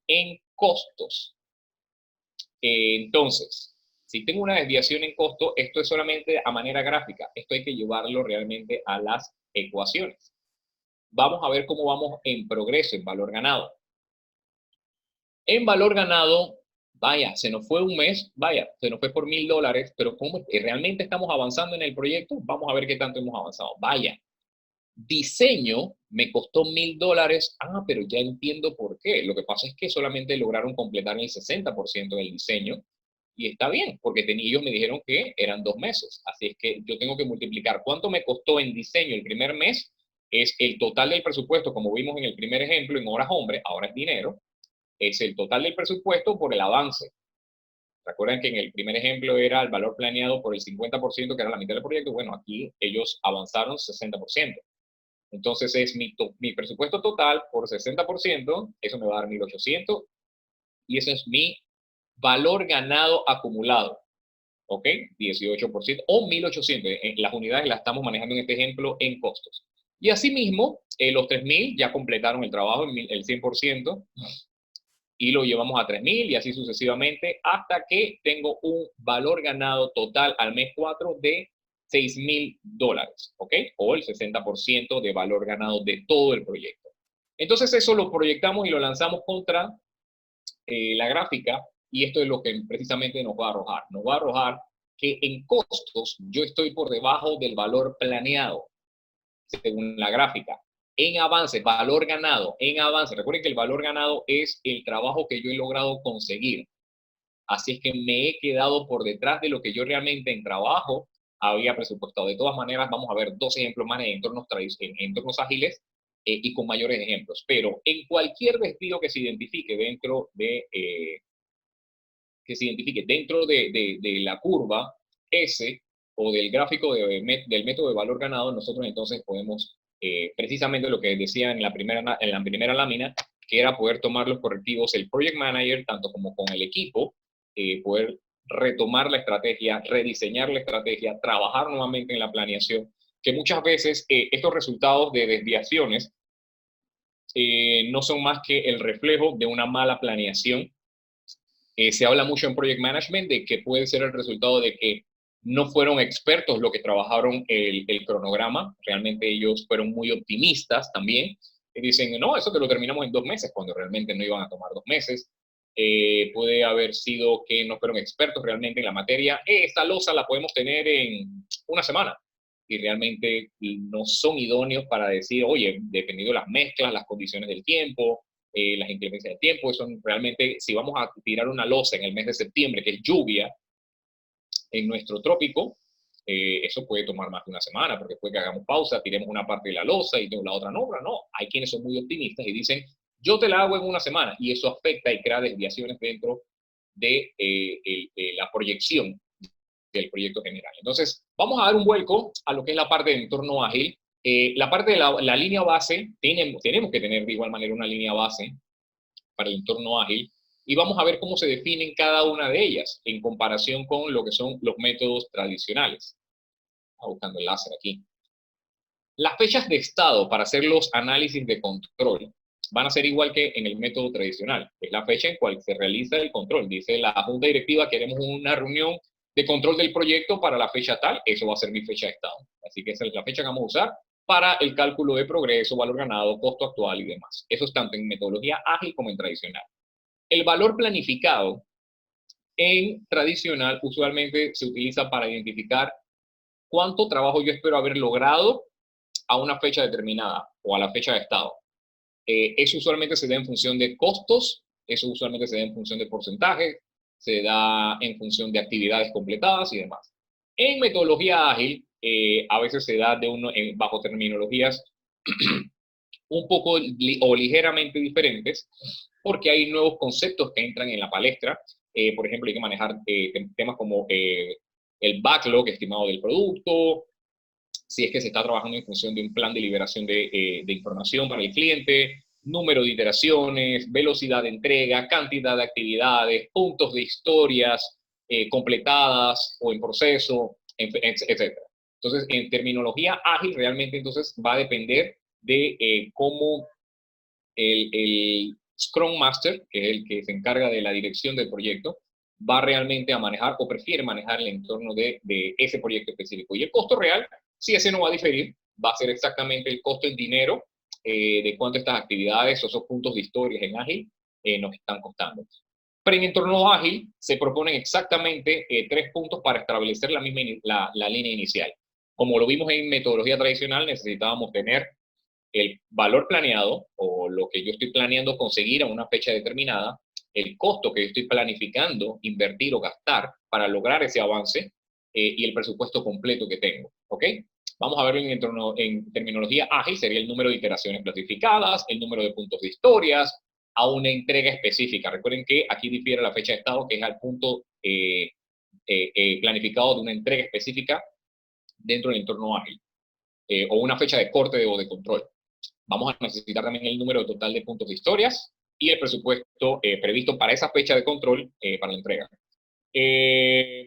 Speaker 2: en costos. Entonces, si tengo una desviación en costo, esto es solamente a manera gráfica. Esto hay que llevarlo realmente a las ecuaciones. Vamos a ver cómo vamos en progreso, en valor ganado. En valor ganado, vaya, se nos fue un mes, vaya, se nos fue por $1,000, pero ¿cómo realmente estamos avanzando en el proyecto? Vamos a ver qué tanto hemos avanzado. Vaya, diseño me costó $1,000. Ah, pero ya entiendo por qué. Lo que pasa es que solamente lograron completar el 60% del diseño Y está bien, porque ellos me dijeron que eran 2 meses. Así es que yo tengo que multiplicar cuánto me costó en diseño el primer mes, es el total del presupuesto, como vimos en el primer ejemplo, en horas hombre, ahora es dinero, es el total del presupuesto por el avance. Recuerden que en el primer ejemplo era el valor planeado por el 50%, que era la mitad del proyecto. Bueno, aquí ellos avanzaron 60%. Entonces es mi presupuesto total por 60%, eso me va a dar 1.800, y ese es mi valor ganado acumulado, ¿ok? 18% o 1.800. Las unidades las estamos manejando en este ejemplo en costos. Y asimismo, los 3.000 ya completaron el trabajo, el 100%, y lo llevamos a 3.000 y así sucesivamente hasta que tengo un valor ganado total al mes 4 de $6.000, ¿ok? O el 60% de valor ganado de todo el proyecto. Entonces eso lo proyectamos y lo lanzamos contra la gráfica, y esto es lo que precisamente nos va a arrojar. Nos va a arrojar que en costos yo estoy por debajo del valor planeado, según la gráfica. En avance, valor ganado, en avance. Recuerden que el valor ganado es el trabajo que yo he logrado conseguir. Así es que me he quedado por detrás de lo que yo realmente en trabajo había presupuestado. De todas maneras, vamos a ver 2 ejemplos más en entornos ágiles y con mayores ejemplos. Pero en cualquier despido que se identifique dentro de la curva S o del gráfico del método de valor ganado, nosotros entonces podemos, precisamente lo que decía en la primera lámina, que era poder tomar los correctivos, el project manager, tanto como con el equipo, poder retomar la estrategia, rediseñar la estrategia, trabajar nuevamente en la planeación, que muchas veces estos resultados de desviaciones no son más que el reflejo de una mala planeación. Se habla mucho en Project Management de que puede ser el resultado de que no fueron expertos los que trabajaron el cronograma, realmente ellos fueron muy optimistas también, y dicen, no, eso te lo terminamos en 2 meses, cuando realmente no iban a tomar 2 meses. Puede haber sido que no fueron expertos realmente en la materia, esta losa la podemos tener en una semana, y realmente no son idóneos para decir, oye, dependiendo de las mezclas, las condiciones del tiempo, las inclemencias de tiempo, eso realmente, si vamos a tirar una losa en el mes de septiembre, que es lluvia en nuestro trópico, eso puede tomar más de una semana, porque puede que hagamos pausa, tiremos una parte de la losa y la otra no, pero no. Hay quienes son muy optimistas y dicen, yo te la hago en una semana, y eso afecta y crea desviaciones dentro de la proyección del proyecto general. Entonces, vamos a dar un vuelco a lo que es la parte de entorno ágil. La parte de la línea base, tenemos que tener de igual manera una línea base para el entorno ágil, y vamos a ver cómo se definen cada una de ellas en comparación con lo que son los métodos tradicionales. Buscando el láser aquí. Las fechas de estado para hacer los análisis de control van a ser igual que en el método tradicional. Es la fecha en cual se realiza el control. Dice la junta directiva, queremos una reunión de control del proyecto para la fecha tal, eso va a ser mi fecha de estado. Así que esa es la fecha que vamos a usar para el cálculo de progreso, valor ganado, costo actual y demás. Eso es tanto en metodología ágil como en tradicional. El valor planificado en tradicional usualmente se utiliza para identificar cuánto trabajo yo espero haber logrado a una fecha determinada o a la fecha de estado. Eso usualmente se da en función de costos, eso usualmente se da en función de porcentaje, se da en función de actividades completadas y demás. En metodología ágil, a veces se da bajo terminologías un poco o ligeramente diferentes, porque hay nuevos conceptos que entran en la palestra. Por ejemplo, hay que manejar temas como el backlog estimado del producto, si es que se está trabajando en función de un plan de liberación de información para el cliente, número de iteraciones, velocidad de entrega, cantidad de actividades, puntos de historias completadas o en proceso, etc. Entonces, en terminología ágil, realmente entonces va a depender de cómo el Scrum Master, que es el que se encarga de la dirección del proyecto, va realmente a manejar o prefiere manejar el entorno de ese proyecto específico. Y el costo real, si ese no va a diferir, va a ser exactamente el costo en dinero de cuánto estas actividades o esos puntos de historias en ágil nos están costando. Pero en entorno ágil se proponen exactamente 3 puntos para establecer la línea inicial. Como lo vimos en metodología tradicional, necesitábamos tener el valor planeado o lo que yo estoy planeando conseguir a una fecha determinada, el costo que yo estoy planificando invertir o gastar para lograr ese avance y el presupuesto completo que tengo, ¿ok? Vamos a verlo en terminología ágil, sería el número de iteraciones clasificadas, el número de puntos de historias, a una entrega específica. Recuerden que aquí difiere la fecha de estado, que es al punto planificado de una entrega específica dentro del entorno ágil, o una fecha de corte o de control. Vamos a necesitar también el número total de puntos de historias y el presupuesto previsto para esa fecha de control para la entrega.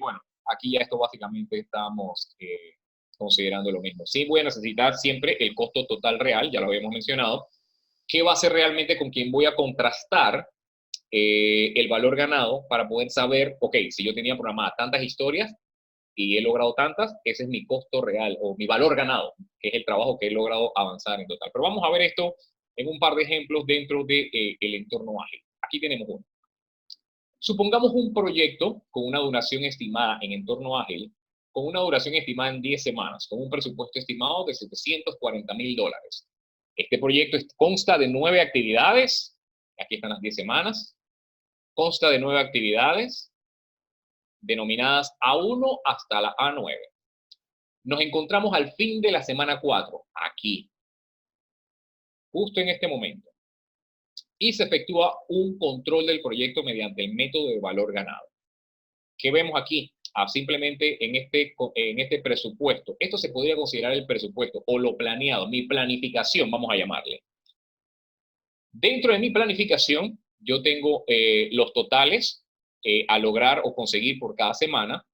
Speaker 2: Bueno, aquí ya esto básicamente estamos considerando lo mismo. Sí voy a necesitar siempre el costo total real, ya lo habíamos mencionado, qué va a ser realmente con quién voy a contrastar el valor ganado para poder saber, ok, si yo tenía programadas tantas historias y he logrado tantas, ese es mi costo real o mi valor ganado, que es el trabajo que he logrado avanzar en total. Pero vamos a ver esto en un par de ejemplos dentro del entorno ágil. Aquí tenemos uno. Supongamos un proyecto con una duración estimada en entorno ágil, con una duración estimada en 10 semanas, con un presupuesto estimado de $740,000. Este proyecto consta de 9 actividades, aquí están las 10 semanas, consta de 9 actividades, denominadas A1 hasta la A9. Nos encontramos al fin de la semana 4, aquí, justo en este momento, y se efectúa un control del proyecto mediante el método de valor ganado. ¿Qué vemos aquí? Simplemente en este presupuesto, esto se podría considerar el presupuesto o lo planeado, mi planificación, vamos a llamarle. Dentro de mi planificación, yo tengo los totales a lograr o conseguir por cada semana,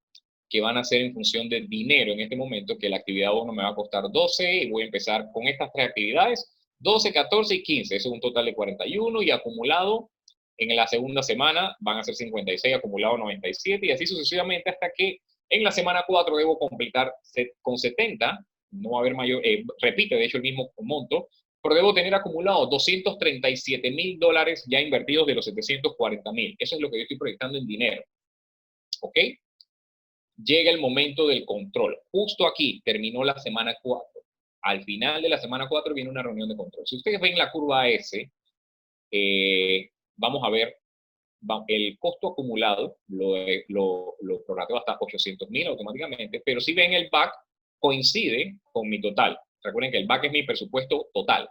Speaker 2: que van a ser en función del dinero en este momento, que la actividad 1 me va a costar 12, y voy a empezar con estas 3 actividades, 12, 14 y 15, eso es un total de 41, y acumulado en la segunda semana van a ser 56, acumulado 97, y así sucesivamente hasta que en la semana 4 debo completar con 70, no va a haber mayor, repite de hecho el mismo monto, pero debo tener acumulado $237,000 ya invertidos de los 740,000. Eso es lo que yo estoy proyectando en dinero. ¿Ok? Llega el momento del control. Justo aquí terminó la semana 4. Al final de la semana 4 viene una reunión de control. Si ustedes ven la curva S, vamos a ver el costo acumulado, lo prorrateo hasta 800,000 automáticamente, pero si ven el back, coincide con mi total. Recuerden que el back es mi presupuesto total.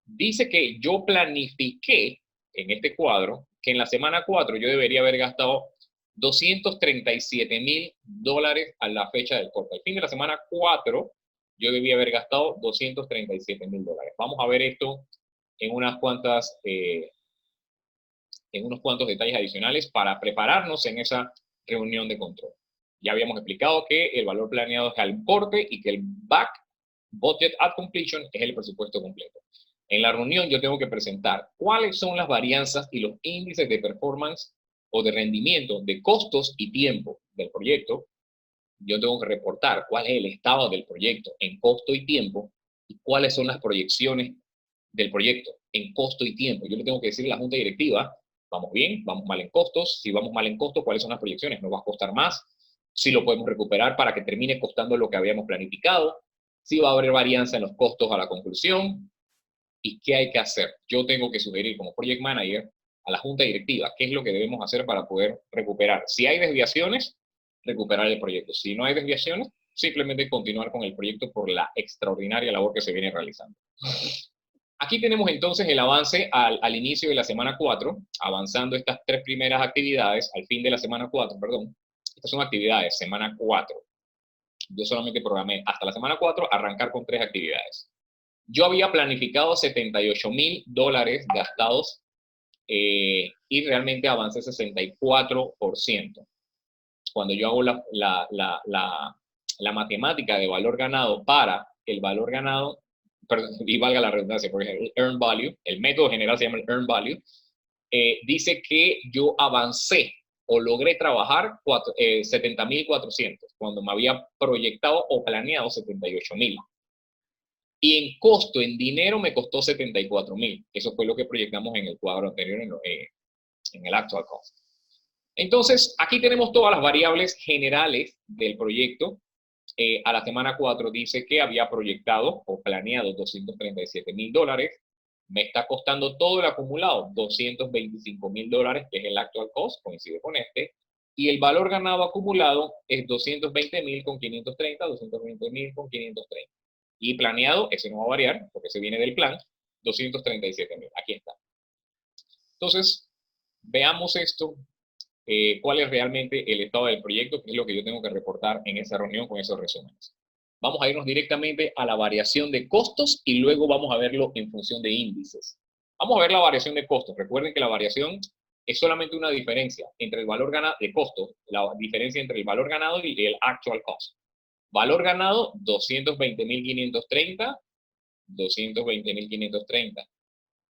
Speaker 2: Dice que yo planifiqué en este cuadro que en la semana 4 yo debería haber gastado $237,000 a la fecha del corte. Al fin de la semana 4 yo debía haber gastado $237,000. Vamos a ver esto en unos cuantos detalles adicionales para prepararnos en esa reunión de control. Ya habíamos explicado que el valor planeado es al corte y que el back budget at completion es el presupuesto completo. En la reunión yo tengo que presentar cuáles son las varianzas y los índices de performance o de rendimiento, de costos y tiempo del proyecto. Yo tengo que reportar cuál es el estado del proyecto en costo y tiempo y cuáles son las proyecciones del proyecto en costo y tiempo. Yo le tengo que decir a la junta directiva, vamos bien, vamos mal en costos. Si vamos mal en costos, ¿cuáles son las proyecciones? ¿Nos va a costar más? Si lo podemos recuperar para que termine costando lo que habíamos planificado. Si va a haber varianza en los costos a la conclusión. ¿Y qué hay que hacer? Yo tengo que sugerir como project manager a la junta directiva qué es lo que debemos hacer para poder recuperar. Si hay desviaciones, recuperar el proyecto. Si no hay desviaciones, simplemente continuar con el proyecto por la extraordinaria labor que se viene realizando. Aquí tenemos entonces el avance al inicio de la semana 4, avanzando estas 3 primeras actividades, al fin de la semana 4, perdón. Estas son actividades, semana 4. Yo solamente programé hasta la semana 4 arrancar con 3 actividades. Yo había planificado $78,000 gastados y realmente avancé 64%. Cuando yo hago la matemática de valor ganado para el valor ganado, perdón, y valga la redundancia, porque el Earn Value, el método general se llama el Earn Value, dice que yo avancé o logré trabajar 70,400, cuando me había proyectado o planeado 78,000. Y en costo, en dinero, me costó 74,000. Eso fue lo que proyectamos en el cuadro anterior, en el actual cost. Entonces, aquí tenemos todas las variables generales del proyecto. A la semana 4 dice que había proyectado o planeado $237,000. Me está costando todo el acumulado, $225,000, que es el actual cost, coincide con este, y el valor ganado acumulado es 220,000 con 530, 220,000 con 530. Y planeado, ese no va a variar, porque ese viene del plan, 237,000. Aquí está. Entonces, veamos esto, cuál es realmente el estado del proyecto, que es lo que yo tengo que reportar en esa reunión con esos resúmenes. Vamos a irnos directamente a la variación de costos y luego vamos a verlo en función de índices. Vamos a ver la variación de costos. Recuerden que la variación es solamente una diferencia entre el valor ganado de costos, la diferencia entre el valor ganado y el actual cost. Valor ganado, 220,530, 220,530,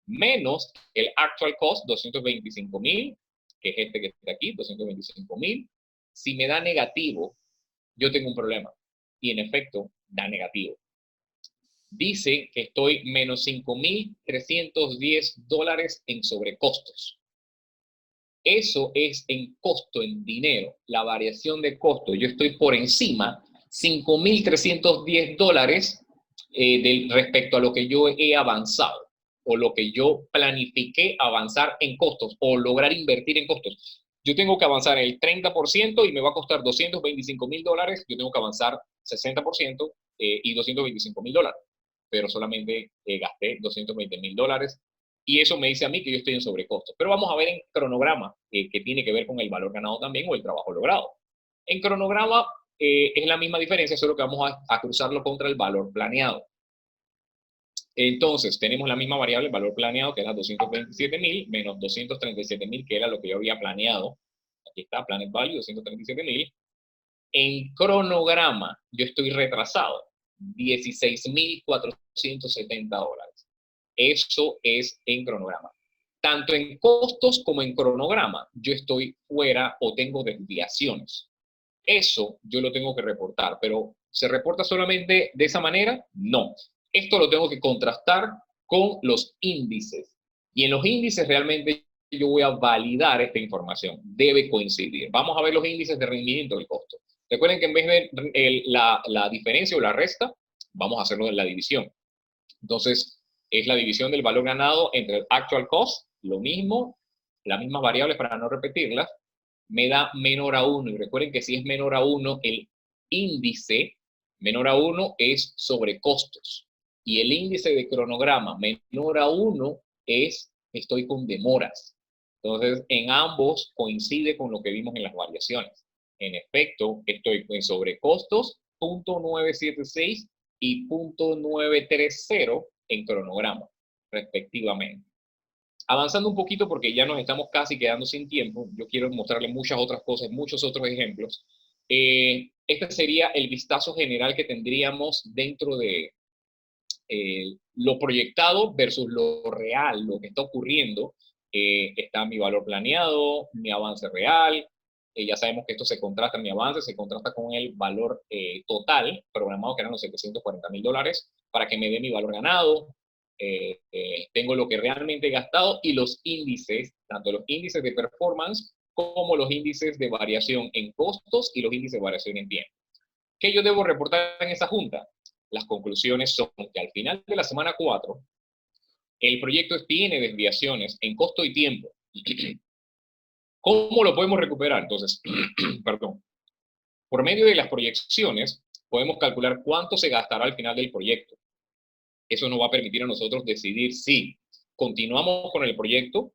Speaker 2: menos el actual cost, 225,000, que es este que está aquí, 225,000. Si me da negativo, yo tengo un problema. Y en efecto, da negativo. Dice que estoy menos $5,310 en sobrecostos. Eso es en costo, en dinero, la variación de costo. Yo estoy por encima $5,310 respecto a lo que yo he avanzado o lo que yo planifiqué avanzar en costos o lograr invertir en costos. Yo tengo que avanzar el 30% y me va a costar $225,000. Yo tengo que avanzar 60% y $225,000. Pero solamente gasté $220,000. Y eso me dice a mí que yo estoy en sobrecostos. Pero vamos a ver en cronograma, que tiene que ver con el valor ganado también o el trabajo logrado. En cronograma es la misma diferencia, solo que vamos a cruzarlo contra el valor planeado. Entonces, tenemos la misma variable, el valor planeado, que era 227,000, menos 237,000, que era lo que yo había planeado. Aquí está, Planet Value, 237,000. En cronograma, yo estoy retrasado, $16,470. Eso es en cronograma. Tanto en costos como en cronograma, yo estoy fuera o tengo desviaciones. Eso yo lo tengo que reportar, pero ¿se reporta solamente de esa manera? No. Esto lo tengo que contrastar con los índices. Y en los índices realmente yo voy a validar esta información. Debe coincidir. Vamos a ver los índices de rendimiento del costo. Recuerden que en vez de la diferencia o la resta, vamos a hacerlo en la división. Entonces, es la división del valor ganado entre el actual cost, lo mismo, las mismas variables para no repetirlas, me da menor a 1. Y recuerden que si es menor a 1, el índice menor a 1 es sobre costos. Y el índice de cronograma menor a 1 es estoy con demoras. Entonces, en ambos coincide con lo que vimos en las variaciones. En efecto, estoy en sobrecostos, 0.976 y 0.930 en cronograma, respectivamente. Avanzando un poquito porque ya nos estamos casi quedando sin tiempo, yo quiero mostrarles muchas otras cosas, muchos otros ejemplos. Este sería el vistazo general que tendríamos dentro de lo proyectado versus lo real, lo que está ocurriendo. Está mi valor planeado, mi avance real. Ya sabemos que esto se contrasta, mi avance se contrasta con el valor total programado, que eran los $740,000, para que me dé mi valor ganado. Tengo lo que realmente he gastado y los índices, tanto los índices de performance como los índices de variación en costos y los índices de variación en tiempo. ¿Qué yo debo reportar en esa junta? Las conclusiones son que al final de la semana 4, el proyecto tiene desviaciones en costo y tiempo. ¿Cómo lo podemos recuperar? Entonces, perdón, por medio de las proyecciones, podemos calcular cuánto se gastará al final del proyecto. Eso nos va a permitir a nosotros decidir si continuamos con el proyecto,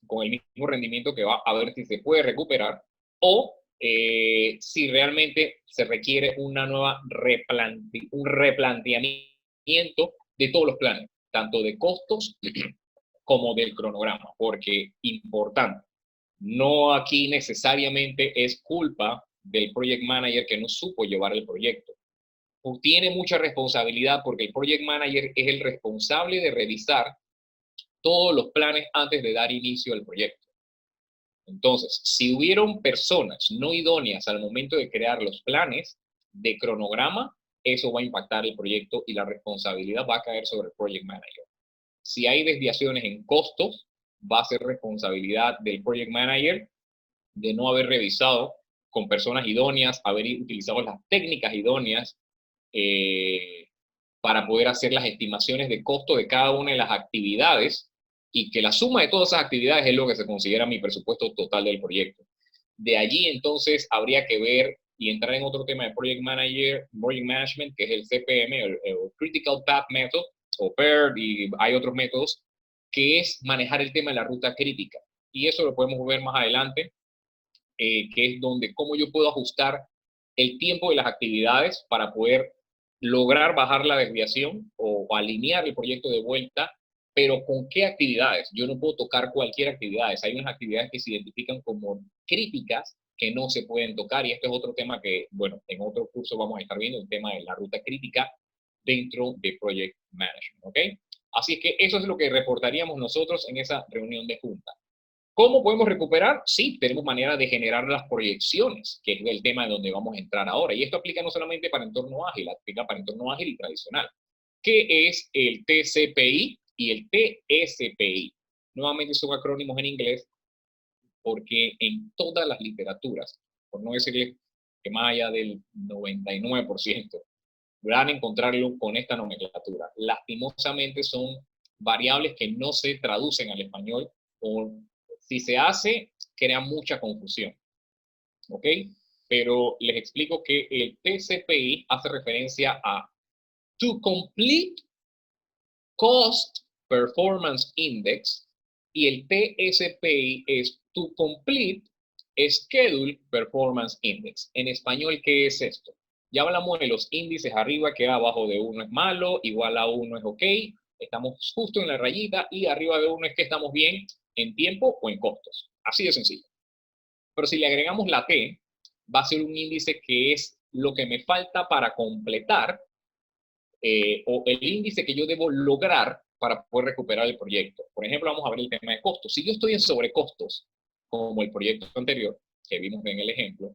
Speaker 2: con el mismo rendimiento que va, a ver si se puede recuperar, o si realmente se requiere una nueva un replanteamiento de todos los planes, tanto de costos como del cronograma, porque importante, no aquí necesariamente es culpa del project manager que no supo llevar el proyecto. Tiene mucha responsabilidad porque el project manager es el responsable de revisar todos los planes antes de dar inicio al proyecto. Entonces, si hubieron personas no idóneas al momento de crear los planes de cronograma, eso va a impactar el proyecto y la responsabilidad va a caer sobre el project manager. Si hay desviaciones en costos, va a ser responsabilidad del project manager de no haber revisado con personas idóneas, haber utilizado las técnicas idóneas, para poder hacer las estimaciones de costo de cada una de las actividades y que la suma de todas esas actividades es lo que se considera mi presupuesto total del proyecto. De allí entonces habría que ver y entrar en otro tema de Project Management, que es el CPM, el Critical Path Method, o PERT, y hay otros métodos, que es manejar el tema de la ruta crítica. Y eso lo podemos ver más adelante, que es donde cómo yo puedo ajustar el tiempo de las actividades para poder lograr bajar la desviación o alinear el proyecto de vuelta, pero ¿con qué actividades? Yo no puedo tocar cualquier actividad. Hay unas actividades que se identifican como críticas que no se pueden tocar, y este es otro tema que, bueno, en otro curso vamos a estar viendo, el tema de la ruta crítica dentro de Project Management, ¿ok? Así es que eso es lo que reportaríamos nosotros en esa reunión de junta. ¿Cómo podemos recuperar? Sí, tenemos manera de generar las proyecciones, que es el tema de donde vamos a entrar ahora. Y esto aplica no solamente para entorno ágil, aplica para entorno ágil y tradicional, que es el TCPI y el TSPI. Nuevamente son acrónimos en inglés porque en todas las literaturas, por no decirle que más allá del 99%, van a encontrarlo con esta nomenclatura. Lastimosamente son variables que no se traducen al español, o si se hace, crea mucha confusión. ¿Ok? Pero les explico que el TCPI hace referencia a To Complete Cost Performance Index, y el TSPI es To Complete Schedule Performance Index. En español, ¿qué es esto? Ya hablamos de los índices arriba, que abajo de 1 es malo, igual a 1 es ok, estamos justo en la rayita, y arriba de 1 es que estamos bien en tiempo o en costos. Así de sencillo. Pero si le agregamos la T, va a ser un índice que es lo que me falta para completar, o el índice que yo debo lograr para poder recuperar el proyecto. Por ejemplo, vamos a ver el tema de costos. Si yo estoy en sobrecostos, como el proyecto anterior que vimos en el ejemplo,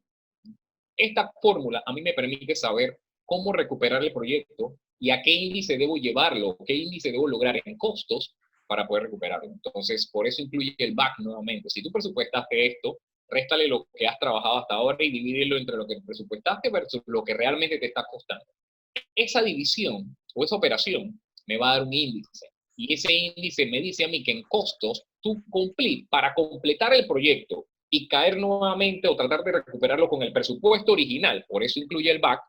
Speaker 2: esta fórmula a mí me permite saber cómo recuperar el proyecto y a qué índice debo llevarlo, qué índice debo lograr en costos para poder recuperarlo. Entonces, por eso incluye el back nuevamente. Si tú presupuestaste esto, réstale lo que has trabajado hasta ahora y divídelo entre lo que presupuestaste versus lo que realmente te está costando. Esa división o esa operación me va a dar un índice, y ese índice me dice a mí que en costos, para completar el proyecto y caer nuevamente o tratar de recuperarlo con el presupuesto original, por eso incluye el back,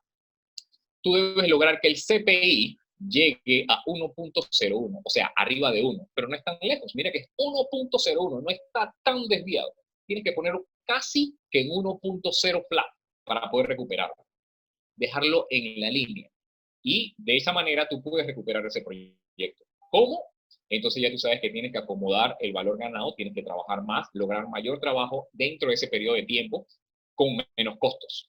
Speaker 2: tú debes lograr que el CPI llegue a 1.01, o sea, arriba de 1, pero no es tan lejos. Mira que es 1.01, no está tan desviado. Tienes que ponerlo casi que en 1.0 flat para poder recuperarlo. Dejarlo en la línea. Y de esa manera tú puedes recuperar ese proyecto. ¿Cómo? Entonces ya tú sabes que tienes que acomodar el valor ganado, tienes que trabajar más, lograr mayor trabajo dentro de ese periodo de tiempo con menos costos.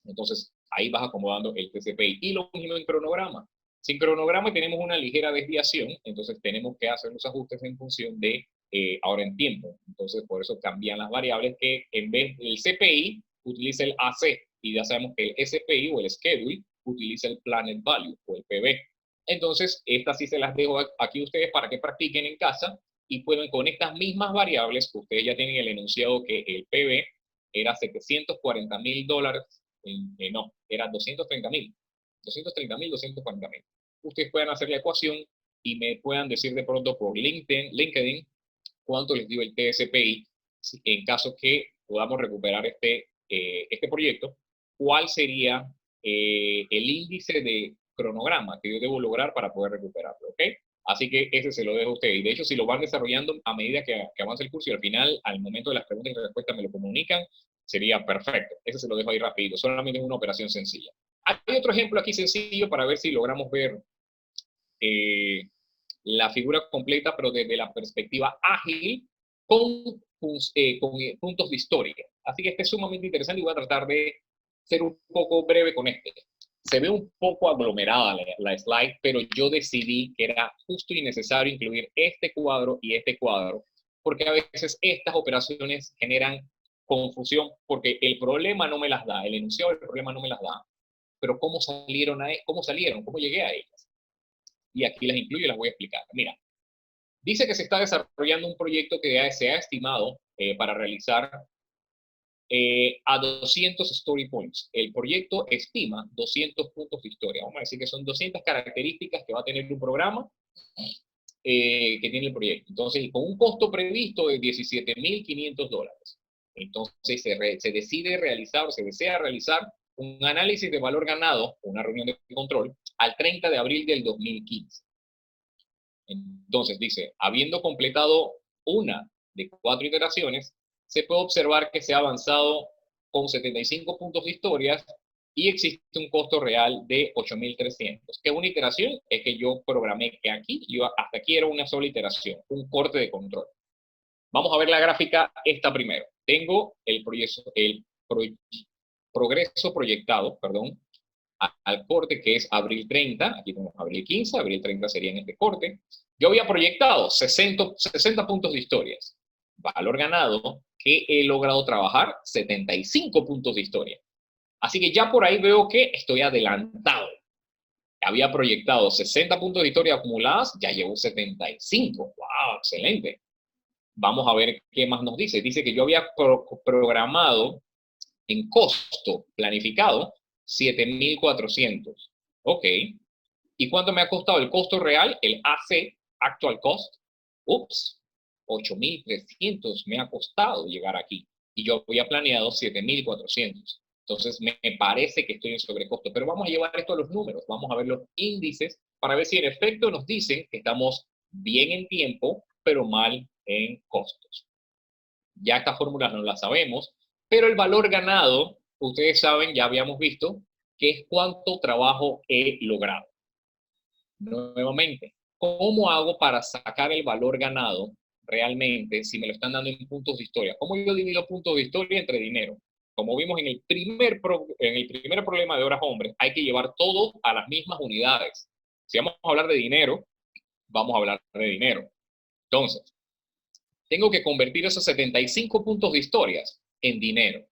Speaker 2: Entonces ahí vas acomodando el TCPI. Y lo mismo en cronograma. Sin cronograma tenemos una ligera desviación, entonces tenemos que hacer los ajustes en función de ahora en tiempo. Entonces por eso cambian las variables, que en vez del CPI utiliza el AC, y ya sabemos que el SPI o el Schedule utiliza el Planet Value o el PV. Entonces, estas sí se las dejo aquí a ustedes para que practiquen en casa y pueden con estas mismas variables, ustedes ya tienen el enunciado que el PV era $740,000, no, era 230,000, 240,000. Ustedes pueden hacer la ecuación y me puedan decir de pronto por LinkedIn cuánto les dio el TSPI en caso que podamos recuperar este proyecto, cuál sería el índice de cronograma que yo debo lograr para poder recuperarlo, ¿ok? Así que ese se lo dejo a ustedes. Y de hecho, si lo van desarrollando a medida que avance el curso y al final, al momento de las preguntas y respuestas, me lo comunican, sería perfecto. Ese se lo dejo ahí rápido. Solamente es una operación sencilla. Hay otro ejemplo aquí sencillo para ver si logramos ver la figura completa, pero desde la perspectiva ágil, con puntos de historia. Así que este es sumamente interesante y voy a tratar de ser un poco breve con este. Se ve un poco aglomerada la slide, pero yo decidí que era justo y necesario incluir este cuadro y este cuadro, porque a veces estas operaciones generan confusión, porque el problema no me las da, el enunciado del problema no me las da, pero cómo salieron, cómo llegué a ellas. Y aquí las incluyo y las voy a explicar. Mira, dice que se está desarrollando un proyecto que se ha estimado para realizar a 200 story points. El proyecto estima 200 puntos de historia. Vamos a decir que son 200 características que va a tener un programa que tiene el proyecto. Entonces, con un costo previsto de $17,500. Entonces, se decide realizar, o se desea realizar un análisis de valor ganado, una reunión de control, al 30 de abril del 2015. Entonces, dice, habiendo completado una de 4 iteraciones, se puede observar que se ha avanzado con 75 puntos de historias y existe un costo real de 8,300. ¿Qué es una iteración? Es que yo programé que aquí, hasta aquí era una sola iteración, un corte de control. Vamos a ver la gráfica esta primero. Tengo el progreso proyectado, perdón, al corte que es abril 30, aquí tenemos abril 15, abril 30 sería en este corte. Yo había proyectado 60 puntos de historias. Valor ganado que he logrado trabajar 75 puntos de historia. Así que ya por ahí veo que estoy adelantado. Había proyectado 60 puntos de historia acumuladas, ya llevo 75. ¡Wow! Excelente. Vamos a ver qué más nos dice. Dice que yo había programado en costo planificado 7,400. Ok. ¿Y cuánto me ha costado el costo real? El AC, Actual Cost. Ups, 8,300 me ha costado llegar aquí. Y yo había planeado 7,400. Entonces, me parece que estoy en sobrecosto. Pero vamos a llevar esto a los números. Vamos a ver los índices para ver si en efecto nos dicen que estamos bien en tiempo, pero mal en costos. Ya estas fórmulas no las sabemos, pero el valor ganado, ustedes saben, ya habíamos visto, que es cuánto trabajo he logrado. Nuevamente, ¿cómo hago para sacar el valor ganado realmente si me lo están dando en puntos de historia? ¿Cómo yo divido puntos de historia entre dinero? Como vimos en el primer problema de horas hombres, hay que llevar todo a las mismas unidades. Si vamos a hablar de dinero, vamos a hablar de dinero. Entonces, tengo que convertir esos 75 puntos de historias en dinero.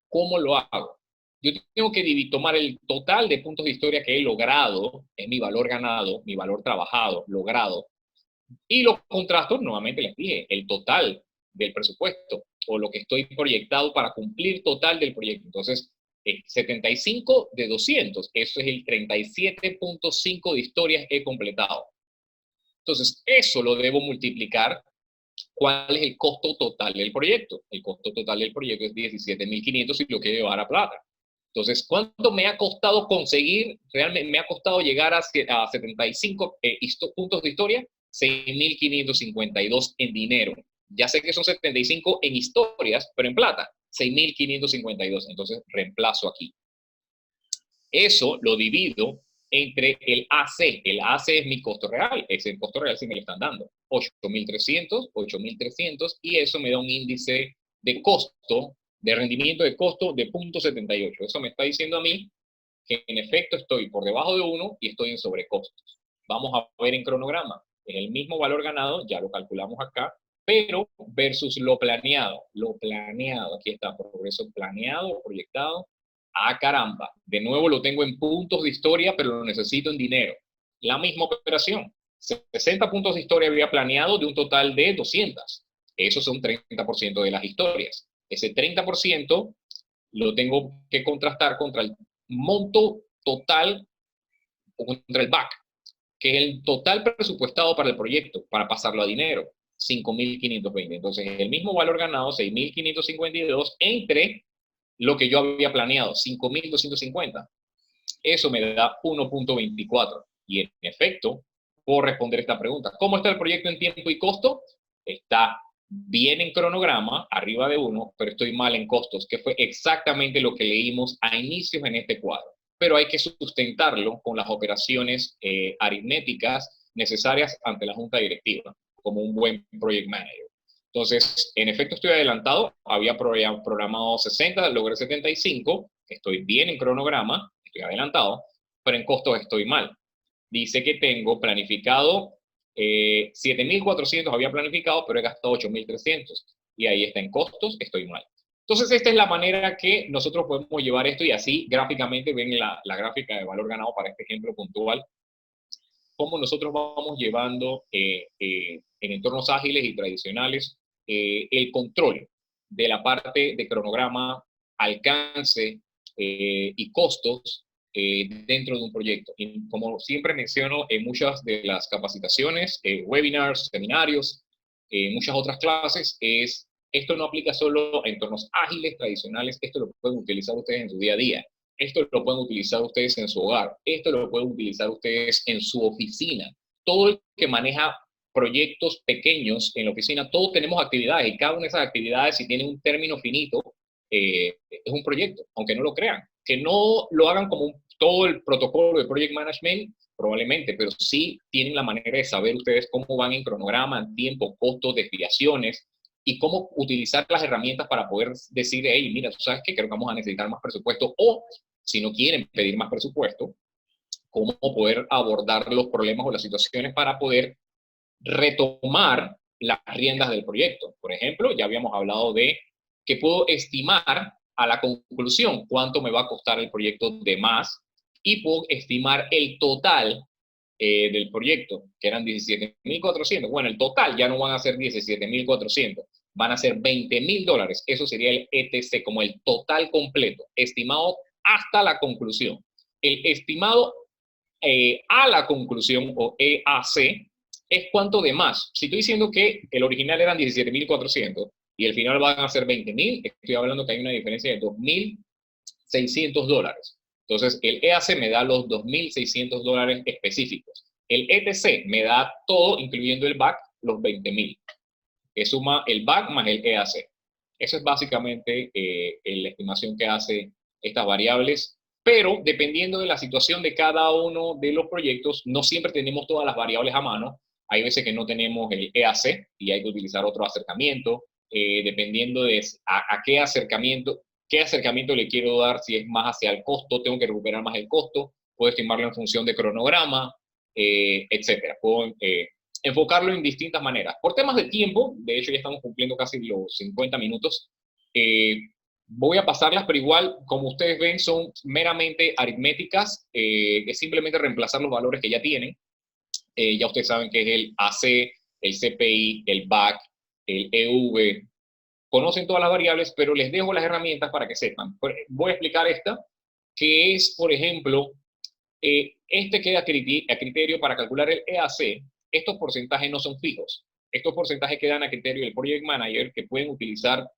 Speaker 2: ¿Cómo lo hago? Yo tengo que tomar el total de puntos de historia que he logrado, es mi valor ganado, mi valor trabajado, logrado, y lo contrasto, nuevamente les dije, el total del presupuesto, o lo que estoy proyectado para cumplir total del proyecto. Entonces, 75 de 200, eso es el 37.5 de historias que he completado. Entonces, eso lo debo multiplicar. ¿Cuál es el costo total del proyecto? El costo total del proyecto es 17,500 y lo que llevar a plata. Entonces, ¿cuánto me ha costado conseguir? Realmente me ha costado llegar a 75 puntos de historia, 6,552 en dinero. Ya sé que son 75 en historias, pero en plata, 6,552. Entonces, reemplazo aquí. Eso lo divido entre el AC. El AC es mi costo real. Ese el costo real sí me lo están dando. 8,300, y eso me da un índice de costo, de rendimiento de costo de 0.78. Eso me está diciendo a mí que en efecto estoy por debajo de 1 y estoy en sobrecostos. Vamos a ver en cronograma. Es el mismo valor ganado, ya lo calculamos acá, pero versus lo planeado. Lo planeado, aquí está, progreso planeado, proyectado. Ah, caramba, de nuevo lo tengo en puntos de historia, pero lo necesito en dinero. La misma operación. 60 puntos de historia había planeado de un total de 200. Esos son 30% de las historias. Ese 30% lo tengo que contrastar contra el monto total o contra el back, que es el total presupuestado para el proyecto, para pasarlo a dinero, 5,520. Entonces, el mismo valor ganado, 6,552, entre lo que yo había planeado, 5,250. Eso me da 1.24. Y en efecto, puedo responder esta pregunta. ¿Cómo está el proyecto en tiempo y costo? Está bien en cronograma, arriba de 1, pero estoy mal en costos, que fue exactamente lo que leímos a inicios en este cuadro. Pero hay que sustentarlo con las operaciones aritméticas necesarias ante la junta directiva, como un buen project manager. Entonces, en efecto estoy adelantado, había programado 60, logré 75, estoy bien en cronograma, estoy adelantado, pero en costos estoy mal. Dice que tengo planificado 7,400 había planificado, pero he gastado 8,300. Y ahí está en costos, estoy mal. Entonces, esta es la manera que nosotros podemos llevar esto, y así gráficamente ven la gráfica de valor ganado para este ejemplo puntual, cómo nosotros vamos llevando en entornos ágiles y tradicionales el control de la parte de cronograma, alcance y costos dentro de un proyecto. Y como siempre menciono en muchas de las capacitaciones, webinars, seminarios, muchas otras clases, esto no aplica solo a entornos ágiles tradicionales, esto lo pueden utilizar ustedes en su día a día, esto lo pueden utilizar ustedes en su hogar, esto lo pueden utilizar ustedes en su oficina. Todo el que maneja proyectos pequeños en la oficina, todos tenemos actividades y cada una de esas actividades, si tiene un término finito, es un proyecto, aunque no lo crean. Que no lo hagan como todo el protocolo de Project Management, probablemente, pero sí tienen la manera de saber ustedes cómo van en cronograma, en tiempo, costos, desviaciones, y cómo utilizar las herramientas para poder decir, hey, mira, tú sabes que creo que vamos a necesitar más presupuesto, o si no quieren pedir más presupuesto, cómo poder abordar los problemas o las situaciones para poder retomar las riendas del proyecto. Por ejemplo, ya habíamos hablado de que puedo estimar a la conclusión cuánto me va a costar el proyecto de más y puedo estimar el total del proyecto, que eran 17.400. Bueno, el total ya no van a ser 17.400, van a ser $20.000. Eso sería el ETC, como el total completo, estimado hasta la conclusión. El estimado a la conclusión, o EAC, es cuánto de más. Si estoy diciendo que el original eran 17.400 y el final van a ser 20.000, estoy hablando que hay una diferencia de $2.600. Entonces, el EAC me da los $2.600 específicos. El ETC me da todo, incluyendo el BAC, los 20.000, que suma el BAC más el EAC. Eso es básicamente la estimación que hace estas variables, pero dependiendo de la situación de cada uno de los proyectos, no siempre tenemos todas las variables a mano. Hay veces que no tenemos el EAC y hay que utilizar otro acercamiento, dependiendo de a qué acercamiento le quiero dar, si es más hacia el costo, tengo que recuperar más el costo, puedo estimarlo en función de cronograma, etcétera. Puedo enfocarlo en distintas maneras. Por temas de tiempo, de hecho ya estamos cumpliendo casi los 50 minutos, voy a pasarlas, pero igual, como ustedes ven, son meramente aritméticas, es simplemente reemplazar los valores que ya tienen. Ya ustedes saben que es el AC, el CPI, el BAC, el EV, conocen todas las variables, pero les dejo las herramientas para que sepan. Voy a explicar esta, que es, por ejemplo, este queda a criterio para calcular el EAC. Estos porcentajes no son fijos. Estos porcentajes quedan a criterio del Project Manager, que pueden utilizar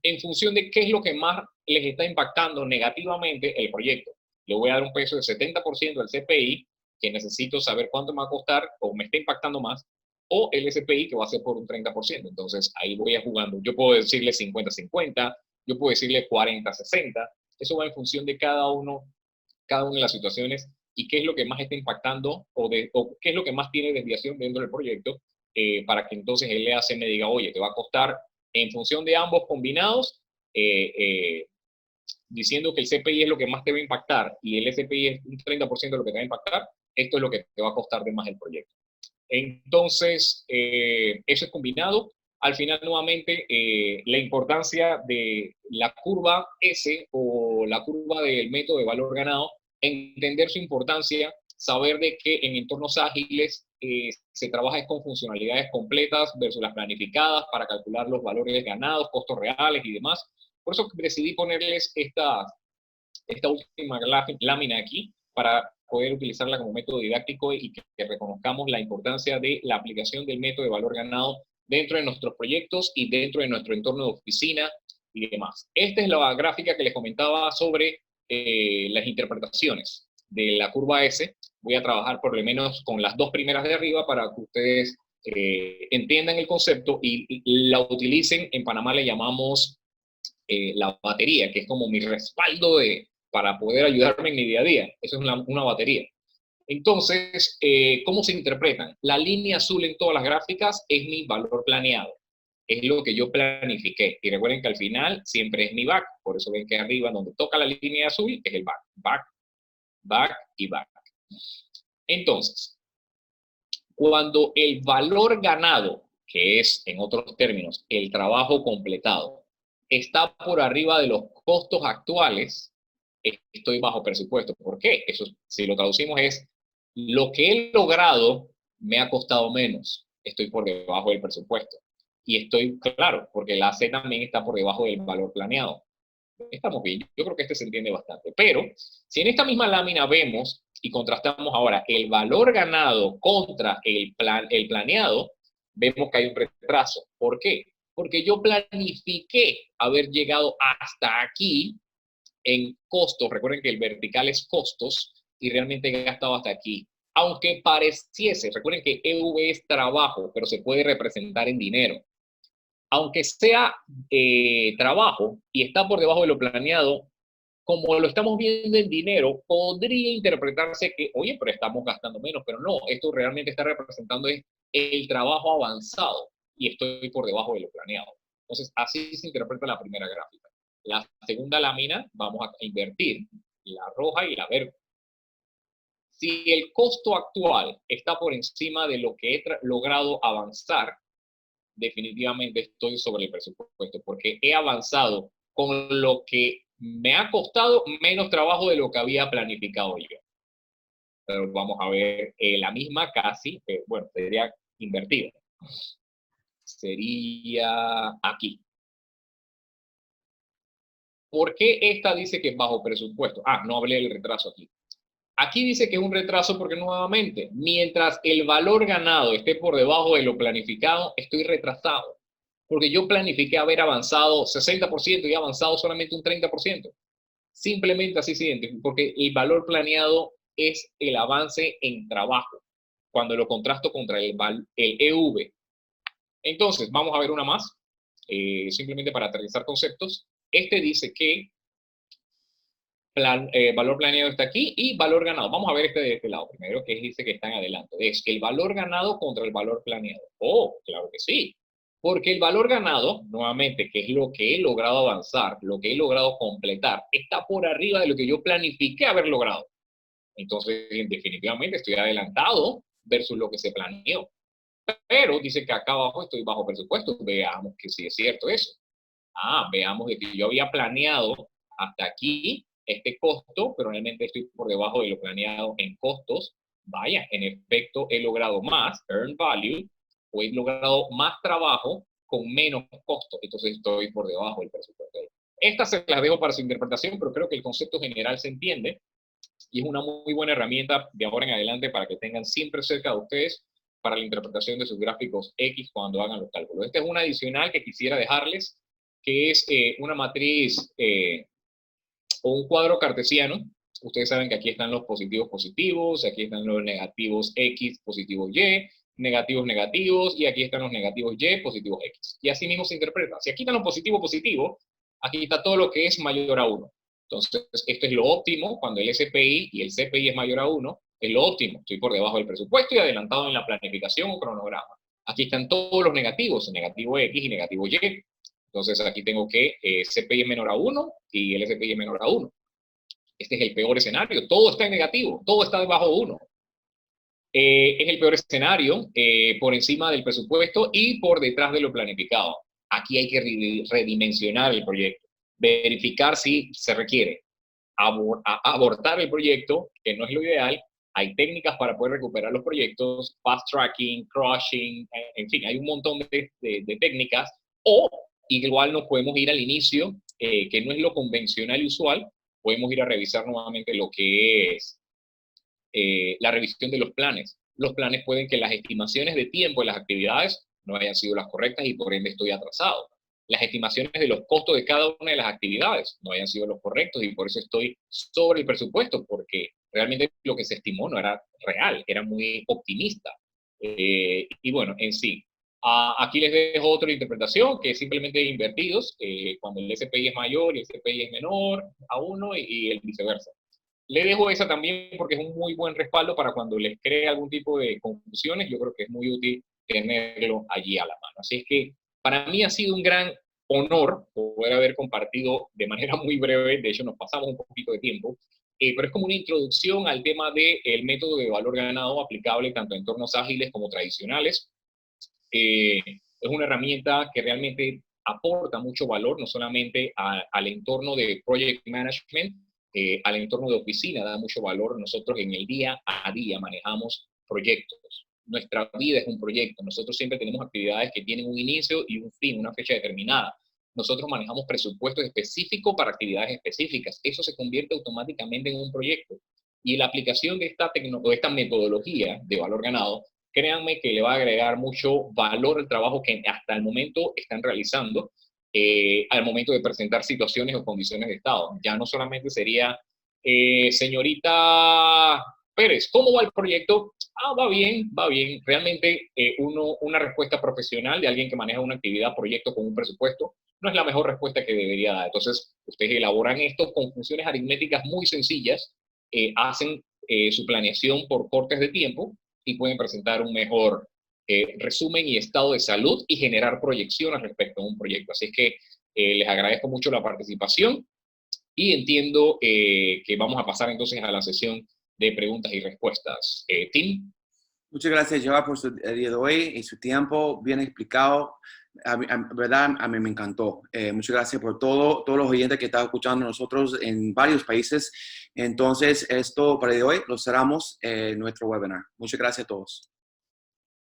Speaker 2: en función de qué es lo que más les está impactando negativamente el proyecto. Le voy a dar un peso de 70% al CPI, que necesito saber cuánto me va a costar o me está impactando más, o el SPI, que va a ser por un 30%. Entonces, ahí voy a jugando. Yo puedo decirle 50-50, yo puedo decirle 40-60. Eso va en función de cada una de las situaciones y qué es lo que más está impactando o qué es lo que más tiene desviación dentro del proyecto, para que entonces el EAC me diga, oye, te va a costar en función de ambos combinados, diciendo que el CPI es lo que más te va a impactar y el SPI es un 30% de lo que te va a impactar, esto es lo que te va a costar de más el proyecto. Entonces, eso es combinado. Al final, nuevamente, la importancia de la curva S o la curva del método de valor ganado, entender su importancia, saber de que en entornos ágiles se trabaja con funcionalidades completas versus las planificadas para calcular los valores ganados, costos reales y demás. Por eso decidí ponerles esta última lámina aquí para poder utilizarla como método didáctico y que reconozcamos la importancia de la aplicación del método de valor ganado dentro de nuestros proyectos y dentro de nuestro entorno de oficina y demás. Esta es la gráfica que les comentaba sobre las interpretaciones de la curva S. Voy a trabajar por lo menos con las dos primeras de arriba para que ustedes entiendan el concepto y la utilicen. En Panamá le llamamos la batería, que es como mi respaldo para poder ayudarme en mi día a día. Eso es una batería. Entonces, ¿cómo se interpretan? La línea azul en todas las gráficas es mi valor planeado. Es lo que yo planifiqué. Y recuerden que al final siempre es mi back. Por eso ven que arriba, donde toca la línea azul, es el back. Back, back y back. Entonces, cuando el valor ganado, que es, en otros términos, el trabajo completado, está por arriba de los costos actuales, estoy bajo presupuesto. ¿Por qué? Eso, si lo traducimos, es lo que he logrado me ha costado menos. Estoy por debajo del presupuesto. Y estoy claro, porque la C también está por debajo del valor planeado. Estamos bien, yo creo que este se entiende bastante. Pero si en esta misma lámina vemos y contrastamos ahora el valor ganado contra el planeado, vemos que hay un retraso. ¿Por qué? Porque yo planifiqué haber llegado hasta aquí en costos. Recuerden que el vertical es costos y realmente he gastado hasta aquí. Aunque pareciese, recuerden que EV es trabajo, pero se puede representar en dinero. Aunque sea trabajo y está por debajo de lo planeado, como lo estamos viendo en dinero, podría interpretarse que, oye, pero estamos gastando menos, pero no, esto realmente está representando el trabajo avanzado y estoy por debajo de lo planeado. Entonces, así se interpreta la primera gráfica. La segunda lámina vamos a invertir la roja y la verde. Si el costo actual está por encima de lo que he logrado avanzar, definitivamente estoy sobre el presupuesto, porque he avanzado con lo que me ha costado menos trabajo de lo que había planificado yo. Pero vamos a ver la misma casi, bueno, sería invertida. Sería aquí. ¿Por qué esta dice que es bajo presupuesto? Ah, no hablé del retraso aquí. Aquí dice que es un retraso porque nuevamente, mientras el valor ganado esté por debajo de lo planificado, estoy retrasado. Porque yo planifiqué haber avanzado 60% y he avanzado solamente un 30%. Simplemente así se identifica, porque el valor planeado es el avance en trabajo, cuando lo contrasto contra el EV. Entonces, vamos a ver una más, simplemente para aterrizar conceptos. Este dice que valor planeado está aquí y valor ganado. Vamos a ver este de este lado primero, que dice que está en adelanto. Es el valor ganado contra el valor planeado. Oh, claro que sí. Porque el valor ganado, nuevamente, que es lo que he logrado avanzar, lo que he logrado completar, está por arriba de lo que yo planifiqué haber logrado. Entonces, definitivamente estoy adelantado versus lo que se planeó. Pero dice que acá abajo estoy bajo presupuesto. Veamos que sí es cierto eso. Veamos de que yo había planeado hasta aquí este costo, pero realmente estoy por debajo de lo planeado en costos. Vaya, en efecto he logrado más, earn value, o he logrado más trabajo con menos costo. Entonces estoy por debajo del presupuesto. Estas se las dejo para su interpretación, pero creo que el concepto general se entiende y es una muy buena herramienta de ahora en adelante para que tengan siempre cerca de ustedes para la interpretación de sus gráficos X cuando hagan los cálculos. Este es un adicional que quisiera dejarles, que es una matriz o un cuadro cartesiano. Ustedes saben que aquí están los positivos positivos, aquí están los negativos X, positivos Y, negativos negativos, y aquí están los negativos Y, positivos X. Y así mismo se interpreta. Si aquí están los positivos positivos, aquí está todo lo que es mayor a 1. Entonces, esto es lo óptimo cuando el SPI y el CPI es mayor a 1, es lo óptimo. Estoy por debajo del presupuesto y adelantado en la planificación o cronograma. Aquí están todos los negativos, negativo X y negativo Y. Entonces aquí tengo que CPI es menor a 1 y el SPI es menor a 1. Este es el peor escenario. Todo está en negativo, todo está debajo de 1. Es el peor escenario por encima del presupuesto y por detrás de lo planificado. Aquí hay que redimensionar el proyecto, verificar si se requiere abortar el proyecto, que no es lo ideal. Hay técnicas para poder recuperar los proyectos, fast tracking, crushing, en fin, hay un montón de técnicas. O igual nos podemos ir al inicio, que no es lo convencional y usual, podemos ir a revisar nuevamente lo que es la revisión de los planes. Los planes pueden que las estimaciones de tiempo de las actividades no hayan sido las correctas y por ende estoy atrasado. Las estimaciones de los costos de cada una de las actividades no hayan sido los correctos y por eso estoy sobre el presupuesto, porque realmente lo que se estimó no era real, era muy optimista. Y bueno, en sí, aquí les dejo otra interpretación, que es simplemente invertidos, cuando el SPI es mayor y el CPI es menor a 1 y el viceversa. Le dejo esa también porque es un muy buen respaldo para cuando les cree algún tipo de confusiones. Yo creo que es muy útil tenerlo allí a la mano. Así es que para mí ha sido un gran honor poder haber compartido de manera muy breve, de hecho nos pasamos un poquito de tiempo, pero es como una introducción al tema del método de valor ganado aplicable tanto en entornos ágiles como tradicionales. Es una herramienta que realmente aporta mucho valor, no solamente al entorno de project management, al entorno de oficina, da mucho valor. Nosotros en el día a día manejamos proyectos. Nuestra vida es un proyecto. Nosotros siempre tenemos actividades que tienen un inicio y un fin, una fecha determinada. nosotros manejamos presupuestos específicos para actividades específicas. Eso se convierte automáticamente en un proyecto. Y la aplicación de esta metodología de valor ganado, créanme que le va a agregar mucho valor al trabajo que hasta el momento están realizando al momento de presentar situaciones o condiciones de estado. Ya no solamente sería, señorita Pérez, ¿cómo va el proyecto? Ah, va bien, va bien. Realmente una respuesta profesional de alguien que maneja una actividad, proyecto con un presupuesto, no es la mejor respuesta que debería dar. Entonces, ustedes elaboran esto con funciones aritméticas muy sencillas, hacen su planeación por cortes de tiempo y pueden presentar un mejor resumen y estado de salud y generar proyecciones respecto a un proyecto. Así es que les agradezco mucho la participación y entiendo que vamos a pasar entonces a la sesión de preguntas y respuestas. Tim.
Speaker 1: Muchas gracias, Joa, por el día de hoy y su tiempo bien explicado. ¿Verdad? A mí me encantó. Muchas gracias por todos los oyentes que están escuchando nosotros en varios países. Entonces, esto para el día de hoy lo cerramos en nuestro webinar. Muchas gracias a todos.